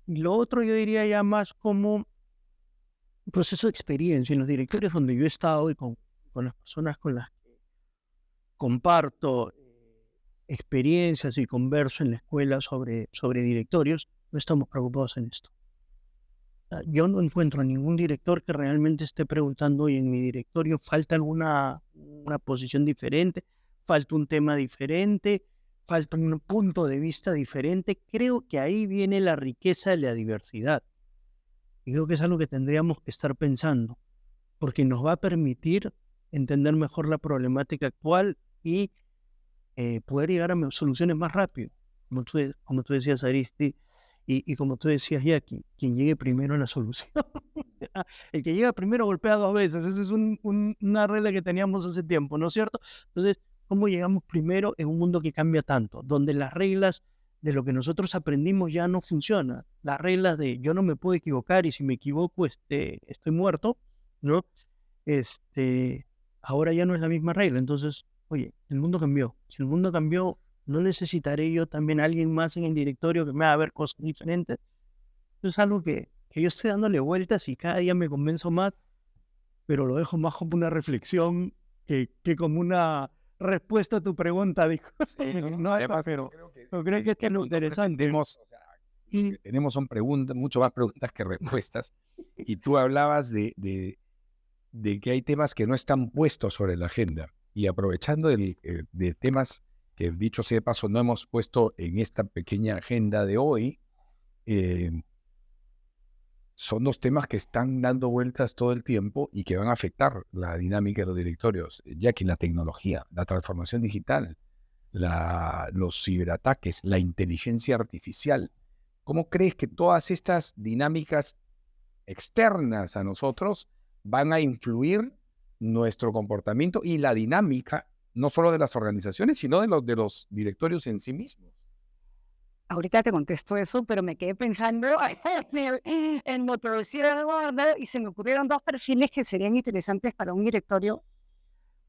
Y lo otro yo diría ya más como un proceso de experiencia en los directorios donde yo he estado y con las personas con las que comparto experiencias y converso en la escuela sobre directorios, no estamos preocupados en esto. Yo no encuentro a ningún director que realmente esté preguntando, oye, en mi directorio falta una posición diferente, falta un tema diferente, falta un punto de vista diferente. Creo que ahí viene la riqueza de la diversidad. Y creo que es algo que tendríamos que estar pensando, porque nos va a permitir entender mejor la problemática actual y poder llegar a soluciones más rápido, como tú decías, Aristi, y como tú decías, Jackie, quien llegue primero a la solución. El que llega primero golpea 2 veces. Esa es una regla que teníamos hace tiempo, ¿no es cierto? Entonces, ¿cómo llegamos primero en un mundo que cambia tanto? Donde las reglas de lo que nosotros aprendimos ya no funcionan. Las reglas de yo no me puedo equivocar y si me equivoco estoy muerto, ¿no? Ahora ya no es la misma regla. Entonces, oye, el mundo cambió. Si el mundo cambió, ¿no necesitaré yo también a alguien más en el directorio que me haga ver cosas diferentes? Eso es algo que yo estoy dándole vueltas y cada día me convenzo más, pero lo dejo más como una reflexión que como una respuesta a tu pregunta. Dijo. No, Además, pero yo creo que esto es lo no interesante. pretendemos, o sea, lo que tenemos son preguntas, mucho más preguntas que respuestas. Y tú hablabas de que hay temas que no están puestos sobre la agenda. Y aprovechando de temas que, dicho sea de paso, no hemos puesto en esta pequeña agenda de hoy, son 2 temas que están dando vueltas todo el tiempo y que van a afectar la dinámica de los directorios, ya que la tecnología, la transformación digital, los ciberataques, la inteligencia artificial. ¿Cómo crees que todas estas dinámicas externas a nosotros van a influir nuestro comportamiento y la dinámica, no solo de las organizaciones, sino de los directorios en sí mismos? Ahorita te contesto eso, pero me quedé pensando en lo que decía Eduardo y se me ocurrieron 2 perfiles que serían interesantes para un directorio.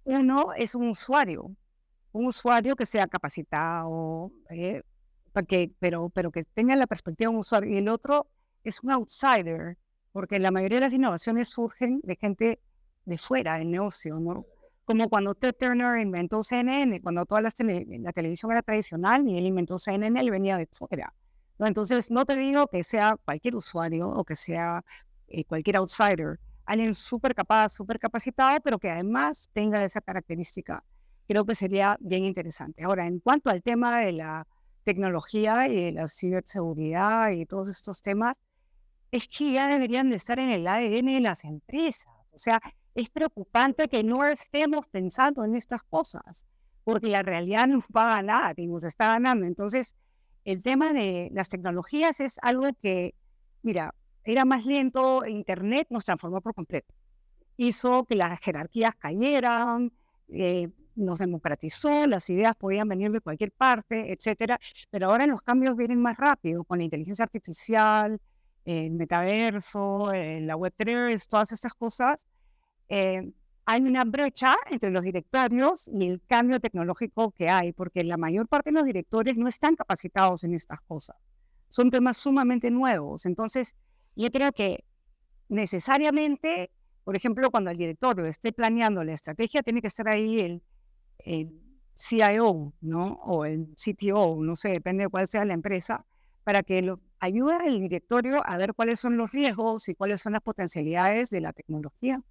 Uno es un usuario que sea capacitado, pero que tenga la perspectiva de un usuario. Y el otro es un outsider, porque la mayoría de las innovaciones surgen de gente de fuera del negocio, ¿no? Como cuando Ted Turner inventó CNN, cuando toda la televisión era tradicional y él inventó CNN, él venía de fuera, ¿no? Entonces, no te digo que sea cualquier usuario o que sea cualquier outsider, alguien súper capaz, súper capacitado, pero que además tenga esa característica. Creo que sería bien interesante. Ahora, en cuanto al tema de la tecnología y de la ciberseguridad y todos estos temas, es que ya deberían de estar en el ADN de las empresas. O sea, es preocupante que no estemos pensando en estas cosas, porque la realidad nos va a ganar y nos está ganando. Entonces, el tema de las tecnologías es algo que, mira, era más lento, Internet nos transformó por completo. Hizo que las jerarquías cayeran, nos democratizó, las ideas podían venir de cualquier parte, etcétera. Pero ahora los cambios vienen más rápido con la inteligencia artificial, el metaverso, la Web3, todas estas cosas. Hay una brecha entre los directorios y el cambio tecnológico que hay, porque la mayor parte de los directores no están capacitados en estas cosas. Son temas sumamente nuevos. Entonces, yo creo que necesariamente, por ejemplo, cuando el directorio esté planeando la estrategia, tiene que estar ahí el CIO, ¿no? O el CTO, no sé, depende de cuál sea la empresa, para que ayude al directorio a ver cuáles son los riesgos y cuáles son las potencialidades de la tecnología.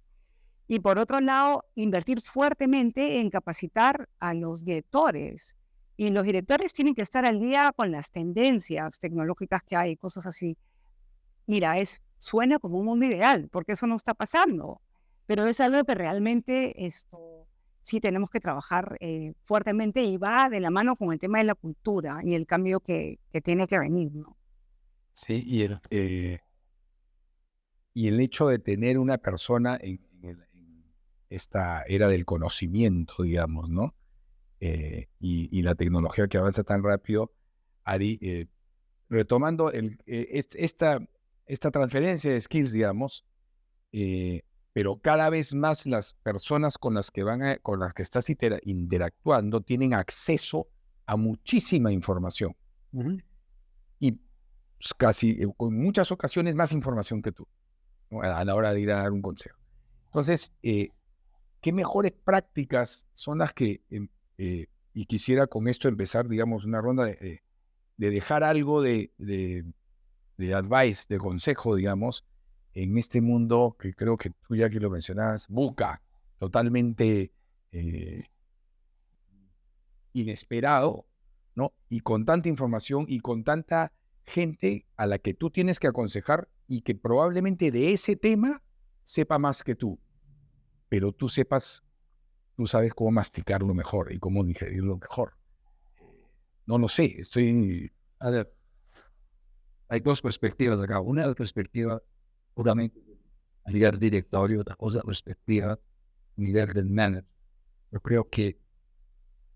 Y por otro lado, invertir fuertemente en capacitar a los directores. Y los directores tienen que estar al día con las tendencias tecnológicas que hay, cosas así. Mira, suena como un mundo ideal, porque eso no está pasando. Pero es algo que realmente sí tenemos que trabajar fuertemente y va de la mano con el tema de la cultura y el cambio que tiene que venir, ¿no? Sí, y el hecho de tener una persona en esta era del conocimiento, digamos, ¿no? Y la tecnología que avanza tan rápido, Ari, retomando esta transferencia de skills, digamos, pero cada vez más las personas con las que estás interactuando tienen acceso a muchísima información. Y pues, casi, en muchas ocasiones, más información que tú, ¿no? A la hora de ir a dar un consejo. Entonces, ¿qué mejores prácticas son las que, y quisiera con esto empezar, digamos, una ronda de dejar algo de advice, de consejo, digamos, en este mundo que creo que tú ya que lo mencionabas, buca, totalmente inesperado, ¿no? Y con tanta información y con tanta gente a la que tú tienes que aconsejar y que probablemente de ese tema sepa más que tú, pero tú sabes cómo masticarlo mejor y cómo digerirlo mejor. No lo sé, estoy... A ver, hay dos perspectivas acá. Una perspectiva puramente a nivel directorio, otra cosa perspectiva a nivel del manager. Yo creo que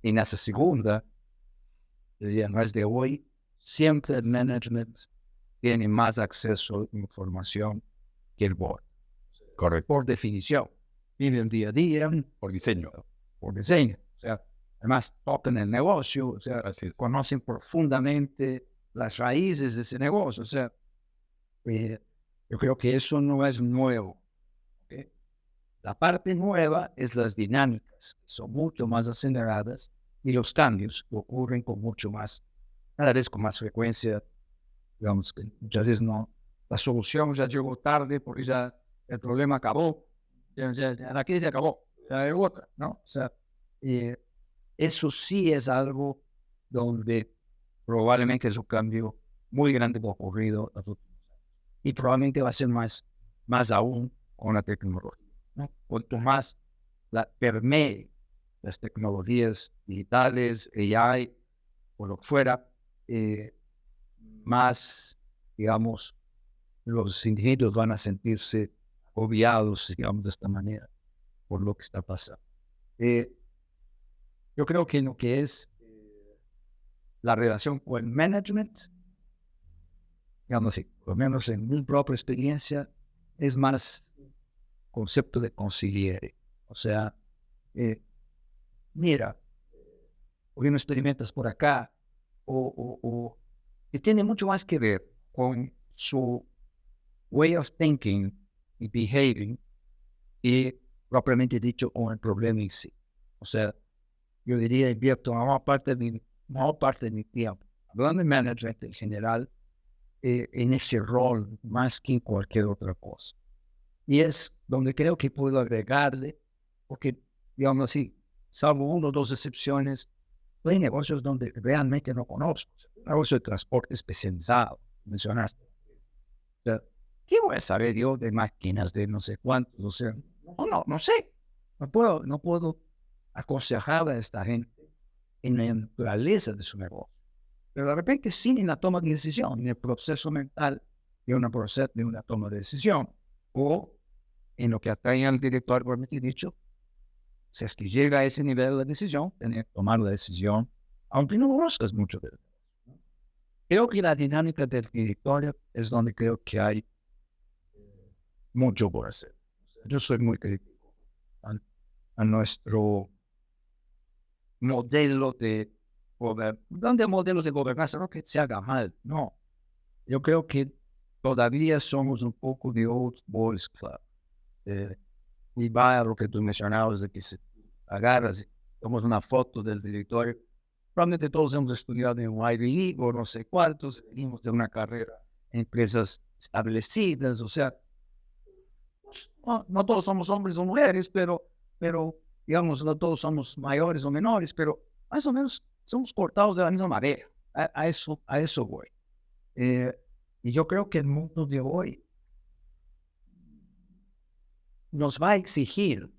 en esa segunda, en vez de hoy, siempre el management tiene más acceso a información que el board. Correcto. Por definición, vive el día a día, Por diseño. por diseño. O sea, además tocan el negocio, o sea, Así es. conocen profundamente las raíces de ese negocio. O sea, yo creo que eso no es nuevo. ¿Okay? La parte nueva es las dinámicas, que son mucho más aceleradas, y los cambios que ocurren con mucho más, cada vez con más frecuencia. Digamos que muchas veces no, la solución ya llegó tarde porque ya el problema acabó, ya la crisis acabó, ya hay otra, ¿no? O sea, eso sí es algo donde probablemente es un cambio muy grande que ha ocurrido en los últimos años. Y probablemente va a ser más aún con la tecnología, ¿no? Cuanto más la permee las tecnologías digitales, AI, o lo que fuera, más, digamos, los individuos van a sentirse agobiados, digamos, de esta manera, por lo que está pasando. Yo creo que en lo que es la relación con el management, digamos así, por lo menos en mi propia experiencia, es más concepto de conciliere. O sea, mira, ¿por qué no experimentas por acá? O que tiene mucho más que ver con su way of thinking y behaving y propiamente dicho con el problema en sí. O sea, yo diría invierto la mayor parte de mi tiempo, hablando de management en general, en ese rol más que en cualquier otra cosa. Y es donde creo que puedo agregarle, porque, digamos así, salvo una o dos excepciones, hay negocios donde realmente no conozco. Un negocio de transporte especializado, mencionaste. O sea, ¿qué voy a saber yo de máquinas de no sé cuántos? O sea, no sé. No puedo aconsejar a esta gente en la naturaleza de su negocio. Pero de repente sí en la toma de decisión, en el proceso mental de una toma de decisión. O en lo que atañe al director, por dicho, si es que llega a ese nivel de decisión, tener que tomar la decisión, aunque no conozcas mucho de él. Creo que la dinámica del directorio es donde creo que hay mucho por hacer. Yo soy muy crítico a nuestro modelo de modelos de gobernanza, no que se haga mal, no. Yo creo que todavía somos un poco de old boys club. Y va a lo que tú mencionabas de que se agarras y tomas una foto del directorio. Probablemente todos hemos estudiado en Ivy League o no sé cuántos, venimos de una carrera en empresas establecidas, o sea, no todos somos hombres o mujeres, pero digamos, no todos somos mayores o menores, pero más o menos somos cortados de la misma manera. A eso voy. Y yo creo que el mundo de hoy nos va a exigir,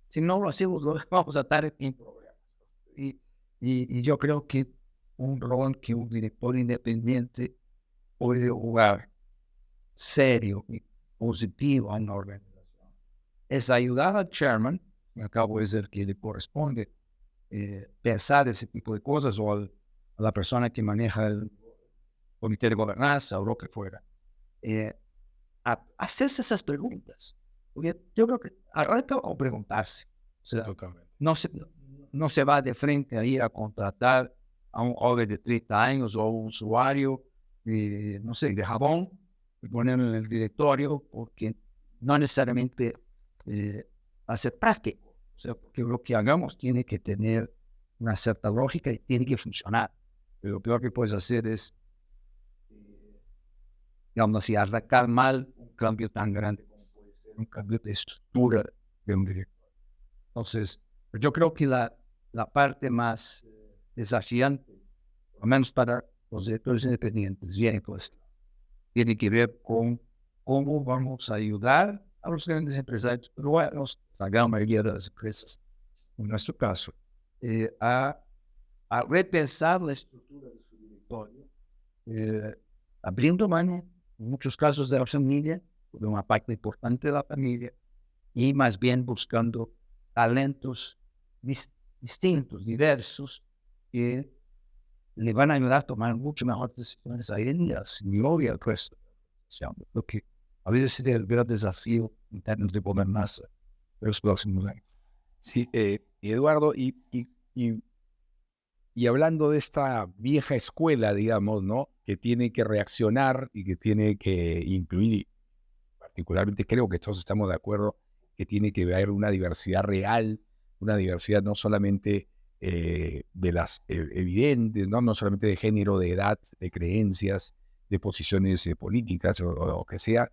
si no lo hacemos, vamos a estar en problemas. Y yo creo que un rol que un director independiente puede jugar serio y positivo en la organización es ayudar al chairman, que acabo de decir que le corresponde pensar ese tipo de cosas, o a la persona que maneja el comité de gobernanza o lo que fuera, a hacerse esas preguntas. Porque yo creo que ahora tengo que preguntarse. O sea, Totalmente. no se va de frente a ir a contratar a un joven de 30 años o un usuario no sé, de jabón y ponerlo en el directorio porque no necesariamente va a ser práctico. O sea, porque lo que hagamos tiene que tener una cierta lógica y tiene que funcionar. Pero lo peor que puedes hacer es, digamos así, arrancar mal un cambio tan grande como puede ser un cambio de estructura de un director. Entonces, yo creo que la parte más desafiante, al menos para los directores independientes, bien, pues, tiene que ver con cómo vamos a ayudar a los grandes empresarios, pero a la gran mayoría de las empresas, en nuestro caso, a a repensar la estructura de su directorio, abriendo mano, en muchos casos, de la familia, de una parte importante de la familia, y más bien buscando talentos distintos, diversos, que le van a ayudar a tomar mucho mejores decisiones a él y al señor y al resto de la organización. Lo que a veces es el gran desafío en términos de gobernanza de los próximos años. Sí, Eduardo, y hablando de esta vieja escuela, digamos, ¿no? Que tiene que reaccionar y que tiene que incluir, y particularmente creo que todos estamos de acuerdo, que tiene que haber una diversidad real, una diversidad no solamente de las evidentes, ¿no? solamente de género, de edad, de creencias, de posiciones políticas o que sea,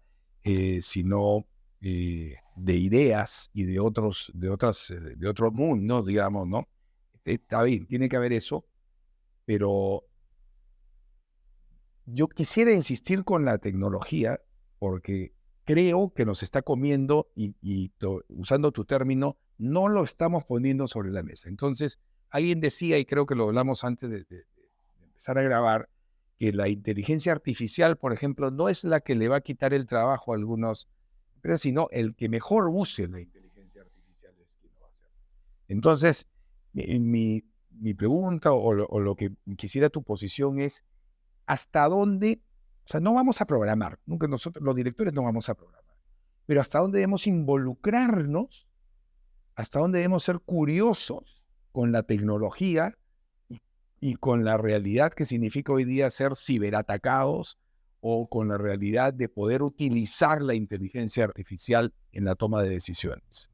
sino de ideas y de otros mundos, digamos, ¿no? Está bien, tiene que haber eso, pero yo quisiera insistir con la tecnología porque creo que nos está comiendo y usando tu término, no lo estamos poniendo sobre la mesa. Entonces, alguien decía, y creo que lo hablamos antes de empezar a grabar, que la inteligencia artificial, por ejemplo, no es la que le va a quitar el trabajo a algunos, pero sino el que mejor use la inteligencia artificial es quien lo va a hacer. Entonces, mi pregunta o lo que quisiera tu posición es, ¿hasta dónde? O sea, no vamos a programar, nunca nosotros los directores no vamos a programar, pero ¿hasta dónde debemos involucrarnos? ¿Hasta dónde debemos ser curiosos con la tecnología y con la realidad que significa hoy día ser ciberatacados o con la realidad de poder utilizar la inteligencia artificial en la toma de decisiones?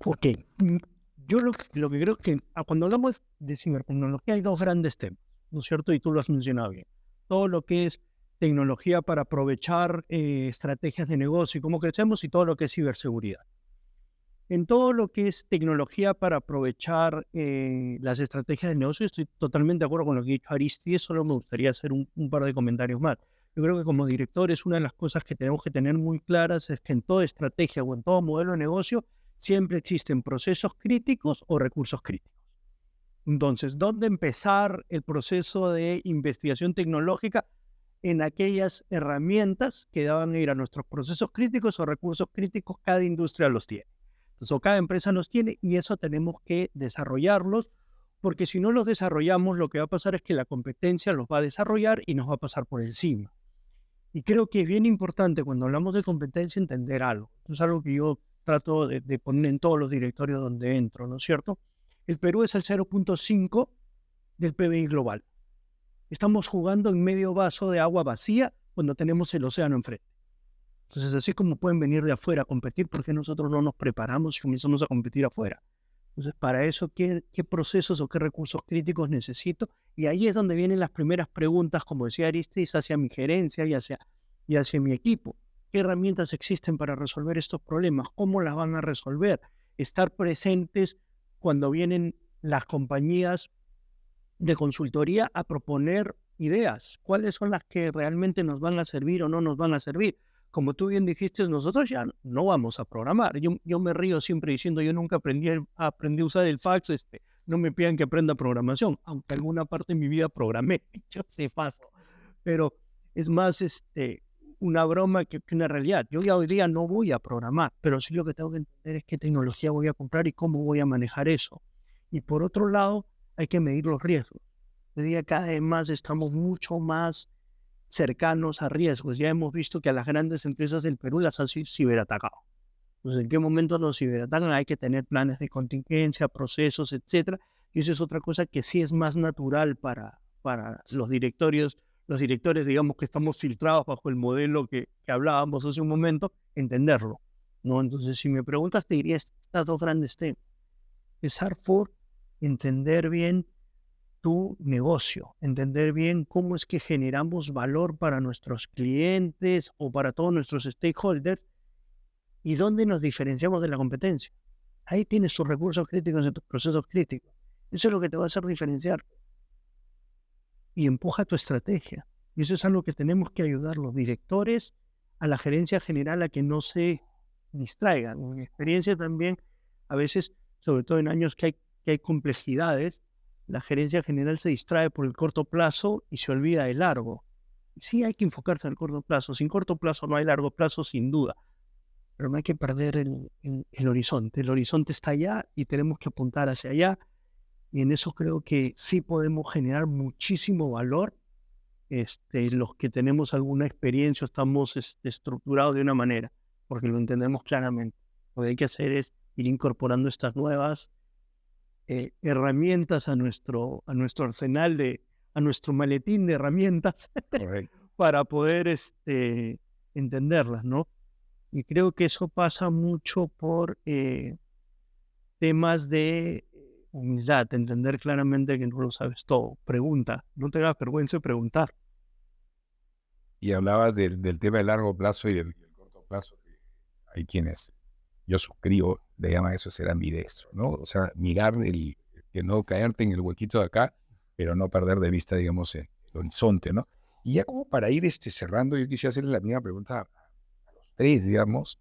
Ok, yo lo que creo que cuando hablamos de cibertecnología hay dos grandes temas, ¿no es cierto? Y tú lo has mencionado bien. Todo lo que es tecnología para aprovechar estrategias de negocio y cómo crecemos, y todo lo que es ciberseguridad. En todo lo que es tecnología para aprovechar las estrategias de negocio, estoy totalmente de acuerdo con lo que ha dicho Aristides, solo me gustaría hacer un par de comentarios más. Yo creo que como directores, una de las cosas que tenemos que tener muy claras es que en toda estrategia o en todo modelo de negocio siempre existen procesos críticos o recursos críticos. Entonces, ¿dónde empezar el proceso de investigación tecnológica? En aquellas herramientas que van a ir a nuestros procesos críticos o recursos críticos, cada industria los tiene. Entonces, o cada empresa los tiene y eso tenemos que desarrollarlos, porque si no los desarrollamos, lo que va a pasar es que la competencia los va a desarrollar y nos va a pasar por encima. Y creo que es bien importante cuando hablamos de competencia entender algo. Eso es algo que yo trato de poner en todos los directorios donde entro, ¿no es cierto? El Perú es el 0.5 del PBI global. Estamos jugando en medio vaso de agua vacía cuando tenemos el océano enfrente. Entonces, así como pueden venir de afuera a competir, ¿por qué nosotros no nos preparamos y comenzamos a competir afuera? Entonces, para eso, ¿qué procesos o qué recursos críticos necesito? Y ahí es donde vienen las primeras preguntas, como decía Aristides, hacia mi gerencia y hacia mi equipo. ¿Qué herramientas existen para resolver estos problemas? ¿Cómo las van a resolver? Estar presentes cuando vienen las compañías de consultoría a proponer ideas. ¿Cuáles son las que realmente nos van a servir o no nos van a servir? Como tú bien dijiste, nosotros ya no vamos a programar. Yo me río siempre diciendo, yo nunca aprendí a usar el fax, no me pidan que aprenda programación, aunque alguna parte de mi vida programé, yo sé paso. Pero es más una broma que una realidad. Yo ya hoy día no voy a programar, pero sí lo que tengo que entender es qué tecnología voy a comprar y cómo voy a manejar eso. Y por otro lado, hay que medir los riesgos. Hoy día cada vez más estamos mucho más cercanos a riesgos. Ya hemos visto que a las grandes empresas del Perú las han ciberatacado. Entonces, ¿en qué momento los ciberatacan? Hay que tener planes de contingencia, procesos, etcétera. Y eso es otra cosa que sí es más natural para los directorios, digamos, que estamos filtrados bajo el modelo que hablábamos hace un momento, entenderlo, ¿no? Entonces, si me preguntas, te diría estas dos grandes temas. Empezar por entender bien tu negocio, entender bien cómo es que generamos valor para nuestros clientes o para todos nuestros stakeholders y dónde nos diferenciamos de la competencia. Ahí tienes tus recursos críticos en tus procesos críticos. Eso es lo que te va a hacer diferenciar. Y empuja tu estrategia. Y eso es algo que tenemos que ayudar los directores, a la gerencia general, a que no se distraigan. En mi experiencia también, a veces, sobre todo en años que hay que hay complejidades, la gerencia general se distrae por el corto plazo y se olvida del largo. Sí hay que enfocarse en el corto plazo. Sin corto plazo no hay largo plazo, sin duda. Pero no hay que perder el horizonte. El horizonte está allá y tenemos que apuntar hacia allá. Y en eso creo que sí podemos generar muchísimo valor. Los que tenemos alguna experiencia, estamos estructurados de una manera, porque lo entendemos claramente. Lo que hay que hacer es ir incorporando estas nuevas herramientas a nuestro arsenal, a nuestro maletín de herramientas Correcto. para poder entenderlas, ¿no? Y creo que eso pasa mucho por temas de humildad, entender claramente que no lo sabes todo. Pregunta, no te hagas vergüenza de preguntar. Y hablabas del tema del largo plazo y del corto plazo. Hay quienes, yo suscribo, le llaman eso ser ambidextro, ¿no? O sea, mirar que no caerte en el huequito de acá, pero no perder de vista, digamos, el horizonte, ¿no? Y ya como para ir cerrando, yo quisiera hacerle la misma pregunta a los tres, digamos,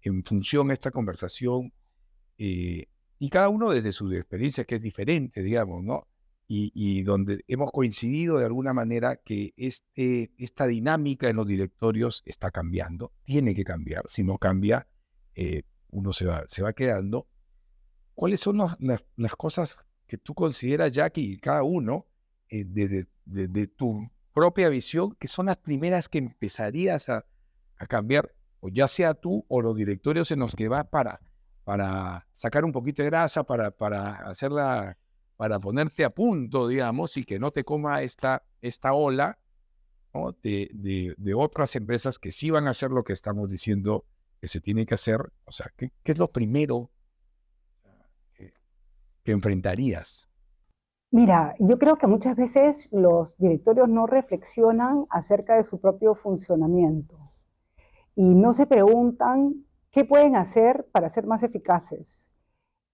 en función a esta conversación, y cada uno desde su experiencia, que es diferente, digamos, ¿no? Y donde hemos coincidido de alguna manera que esta dinámica en los directorios está cambiando, tiene que cambiar. Si no cambia, uno se va quedando. ¿Cuáles son las cosas que tú consideras, Jackie, y cada uno, de tu propia visión, que son las primeras que empezarías a cambiar, o ya sea tú o los directorios en los que vas para sacar un poquito de grasa, para ponerte a punto, digamos, y que no te coma esta ola, ¿no? de otras empresas que sí van a hacer lo que estamos diciendo que se tiene que hacer? O sea, ¿qué es lo primero que enfrentarías? Mira, yo creo que muchas veces los directorios no reflexionan acerca de su propio funcionamiento y no se preguntan qué pueden hacer para ser más eficaces.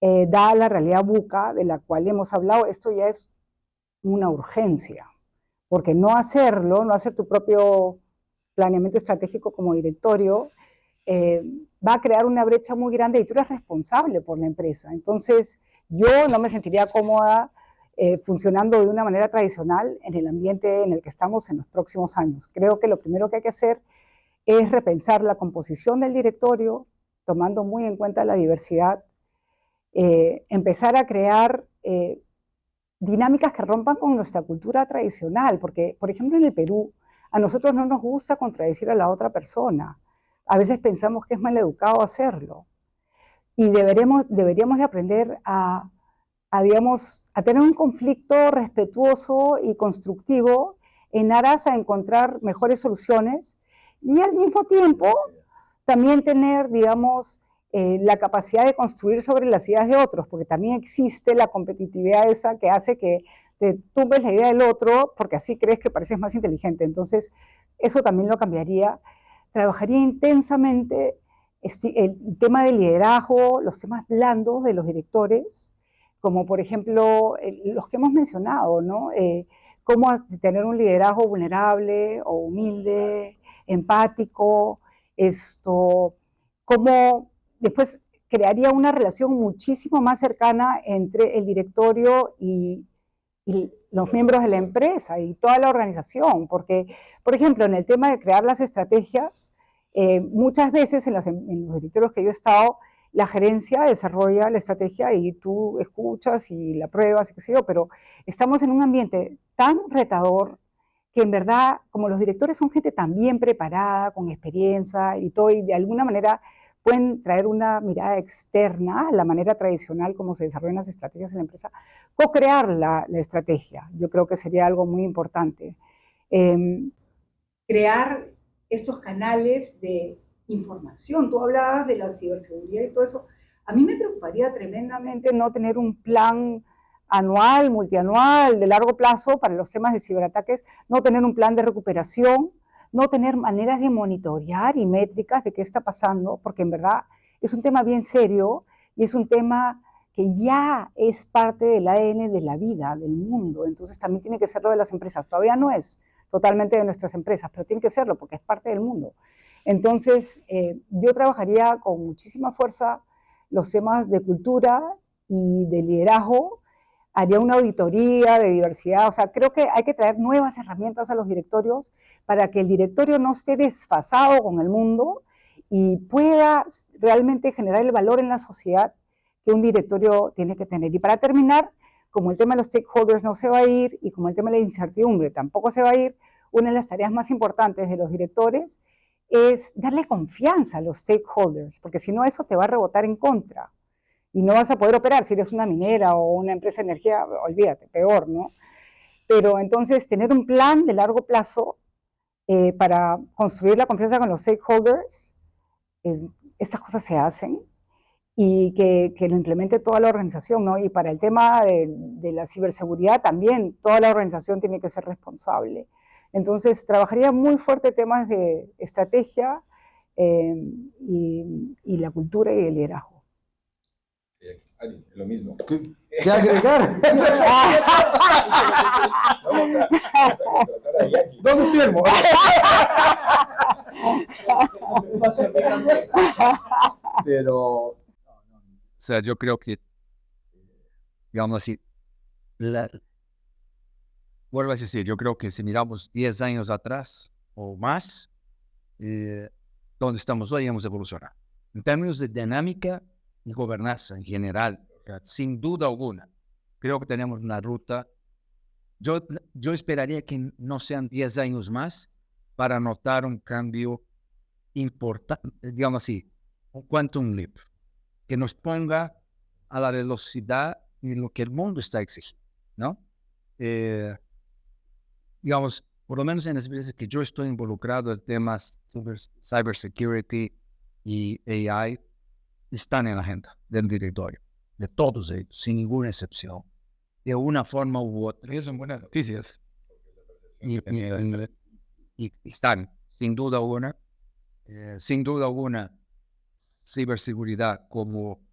Dada la realidad VUCA de la cual hemos hablado, esto ya es una urgencia, porque no hacerlo, no hacer tu propio planeamiento estratégico como directorio, va a crear una brecha muy grande y tú eres responsable por la empresa. Entonces, yo no me sentiría cómoda funcionando de una manera tradicional en el ambiente en el que estamos en los próximos años. Creo que lo primero que hay que hacer es repensar la composición del directorio, tomando muy en cuenta la diversidad, empezar a crear dinámicas que rompan con nuestra cultura tradicional, porque, por ejemplo, en el Perú, a nosotros no nos gusta contradecir a la otra persona. A veces pensamos que es maleducado hacerlo. Y deberíamos de aprender digamos, a tener un conflicto respetuoso y constructivo en aras a encontrar mejores soluciones y al mismo tiempo también tener, digamos, la capacidad de construir sobre las ideas de otros, porque también existe la competitividad esa que hace que te tumbes la idea del otro porque así crees que pareces más inteligente. Entonces, eso también lo cambiaría. Trabajaría intensamente el tema del liderazgo, los temas blandos de los directores, como por ejemplo los que hemos mencionado, ¿no? Cómo tener un liderazgo vulnerable o humilde, empático, cómo después crearía una relación muchísimo más cercana entre el directorio y los miembros de la empresa y toda la organización, porque, por ejemplo, en el tema de crear las estrategias, muchas veces en los directorios que yo he estado, la gerencia desarrolla la estrategia y tú escuchas y la pruebas y qué sé yo, pero estamos en un ambiente tan retador que en verdad, como los directores son gente tan bien preparada, con experiencia y todo, y de alguna manera pueden traer una mirada externa a la manera tradicional como se desarrollan las estrategias en la empresa, co-crear la estrategia. Yo creo que sería algo muy importante. Crear estos canales de información. Tú hablabas de la ciberseguridad y todo eso. A mí me preocuparía tremendamente no tener un plan anual, multianual, de largo plazo para los temas de ciberataques, no tener un plan de recuperación, no tener maneras de monitorear y métricas de qué está pasando, porque en verdad es un tema bien serio y es un tema que ya es parte del ADN de la vida, del mundo. Entonces también tiene que serlo de las empresas. Todavía no es totalmente de nuestras empresas, pero tiene que serlo porque es parte del mundo. Entonces, yo trabajaría con muchísima fuerza los temas de cultura y de liderazgo, haría una auditoría de diversidad. O sea, creo que hay que traer nuevas herramientas a los directorios para que el directorio no esté desfasado con el mundo y pueda realmente generar el valor en la sociedad que un directorio tiene que tener. Y para terminar, como el tema de los stakeholders no se va a ir y como el tema de la incertidumbre tampoco se va a ir, una de las tareas más importantes de los directores es darle confianza a los stakeholders, porque si no eso te va a rebotar en contra y no vas a poder operar. Si eres una minera o una empresa de energía, olvídate, peor, ¿no? Pero entonces tener un plan de largo plazo para construir la confianza con los stakeholders, estas cosas se hacen y que lo implemente toda la organización, ¿no? Y para el tema de la ciberseguridad también, toda la organización tiene que ser responsable. Entonces, trabajaría muy fuerte temas de estrategia y la cultura y el liderazgo. Ari, lo mismo. ¿Qué agregar? ¿Dónde firmo? Pero, o sea, yo creo que, digamos así, vuelvo a decir, yo creo que si miramos 10 años atrás o más, donde estamos hoy hemos evolucionado. En términos de dinámica y gobernanza en general, sin duda alguna, creo que tenemos una ruta. Yo esperaría que no sean 10 años más para notar un cambio importante, digamos así, un quantum leap, que nos ponga a la velocidad en lo que el mundo está exigiendo, ¿no? Digamos, por lo menos en las veces que yo estoy involucrado en temas cybersecurity y AI, están en la agenda del directorio, de todos ellos, sin ninguna excepción, de una forma u otra. Y son buenas noticias. Y están, sin duda alguna, ciberseguridad como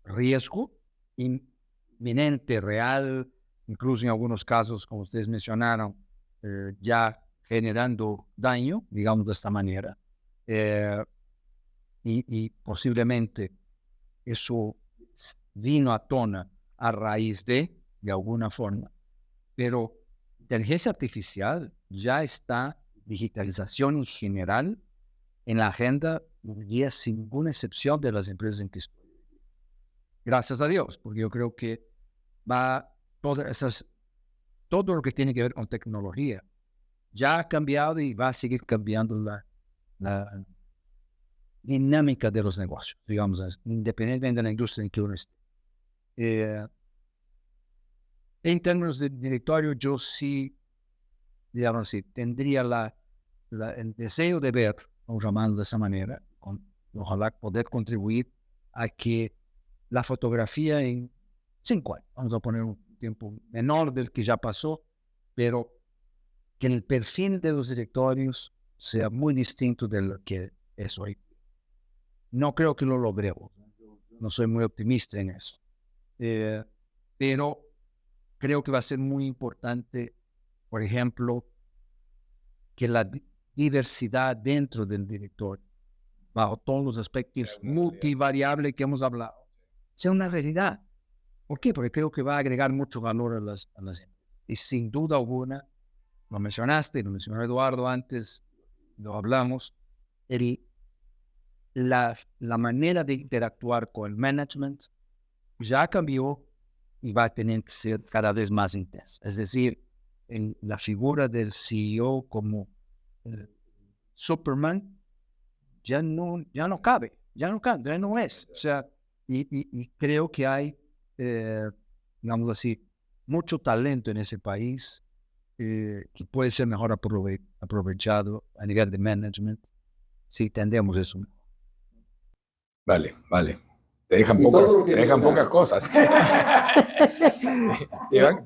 riesgo inminente, real, incluso en algunos casos, como ustedes mencionaron, ya generando daño, digamos de esta manera, y posiblemente eso vino a tona a raíz de alguna forma, pero inteligencia artificial ya está, digitalización en general, en la agenda, y sin ninguna excepción de las empresas en que estoy. Gracias a Dios, porque yo creo que todo lo que tiene que ver con tecnología ya ha cambiado y va a seguir cambiando la dinámica de los negocios, digamos, independientemente de la industria en que uno esté. En términos de directorio, yo sí, digamos así, tendría el deseo de ver, vamos llamarlo de esa manera, ojalá poder contribuir a que la fotografía en 5 años, vamos a poner un tiempo menor del que ya pasó, pero que el perfil de los directorios sea muy distinto de lo que es hoy. No creo que lo logremos, no soy muy optimista en eso, pero creo que va a ser muy importante, por ejemplo, que la diversidad dentro del directorio, bajo todos los aspectos multivariables que hemos hablado, sea una realidad. ¿Por qué? Porque creo que va a agregar mucho valor a las empresas. Y sin duda alguna, lo mencionaste, lo mencionó Eduardo antes, lo hablamos, la manera de interactuar con el management ya cambió y va a tener que ser cada vez más intensa. Es decir, en la figura del CEO como Superman ya no cabe, ya no es. O sea, y creo que hay, digamos así, mucho talento en ese país que puede ser mejor aprovechado a nivel de management si entendemos eso. Vale. Te dejan pocas cosas. te van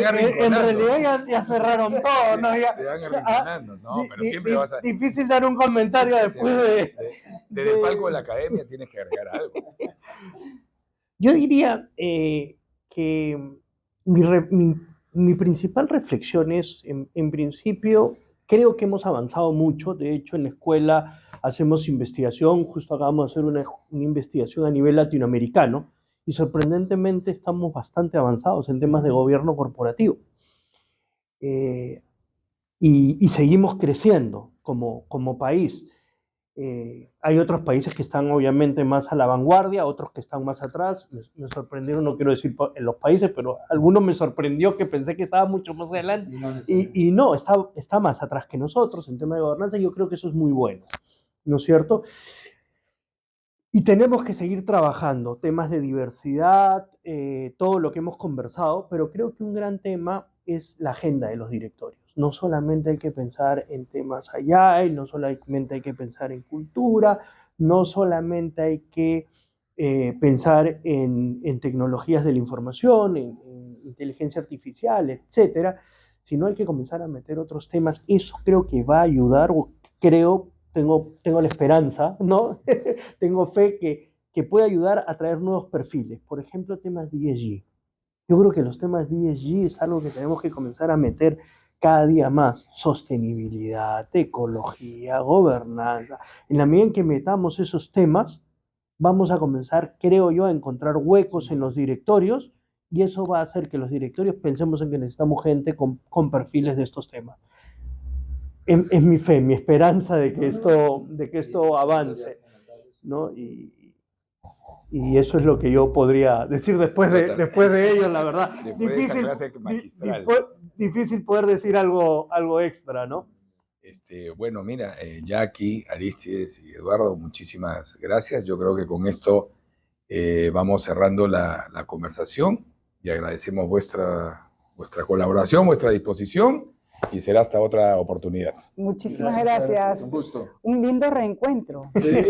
arrinconando. En realidad ya cerraron todo, ¿no? Te van arrinconando, ¿no? Pero siempre vas a... Difícil dar un comentario después Desde el palco de la academia tienes que agregar algo. Yo diría que mi principal reflexión es, en principio, creo que hemos avanzado mucho. De hecho, en la escuela hacemos investigación, justo acabamos de hacer una investigación a nivel latinoamericano, y sorprendentemente estamos bastante avanzados en temas de gobierno corporativo. Y seguimos creciendo como país. Hay otros países que están obviamente más a la vanguardia, otros que están más atrás. Me sorprendieron, no quiero decir en los países, pero algunos me sorprendió que pensé que estaba mucho más adelante. Y no, está más atrás que nosotros en tema de gobernanza. Yo creo que eso es muy bueno, ¿no es cierto? Y tenemos que seguir trabajando temas de diversidad, todo lo que hemos conversado, pero creo que un gran tema es la agenda de los directorios. No solamente hay que pensar en temas allá, no solamente hay que pensar en cultura, no solamente hay que pensar en tecnologías de la información, en inteligencia artificial, etcétera, sino hay que comenzar a meter otros temas. Eso creo que va a ayudar, o creo, tengo la esperanza, ¿no? Tengo fe que puede ayudar a traer nuevos perfiles. Por ejemplo, temas de ESG. Yo creo que los temas de ESG es algo que tenemos que comenzar a meter cada día más. Sostenibilidad, ecología, gobernanza. En la medida en que metamos esos temas, vamos a comenzar, creo yo, a encontrar huecos en los directorios, y eso va a hacer que los directorios pensemos en que necesitamos gente con perfiles de estos temas. Es mi fe, mi esperanza de que esto avance, ¿no? Y eso es lo que yo podría decir después de ello, la verdad. Difícil poder decir algo extra, ¿no? Bueno, mira, Jackie, Aristides y Eduardo, muchísimas gracias. Yo creo que con esto vamos cerrando la conversación y agradecemos vuestra colaboración, vuestra disposición, y será hasta otra oportunidad. Muchísimas gracias. Un gusto. Un lindo reencuentro. Sí, sí.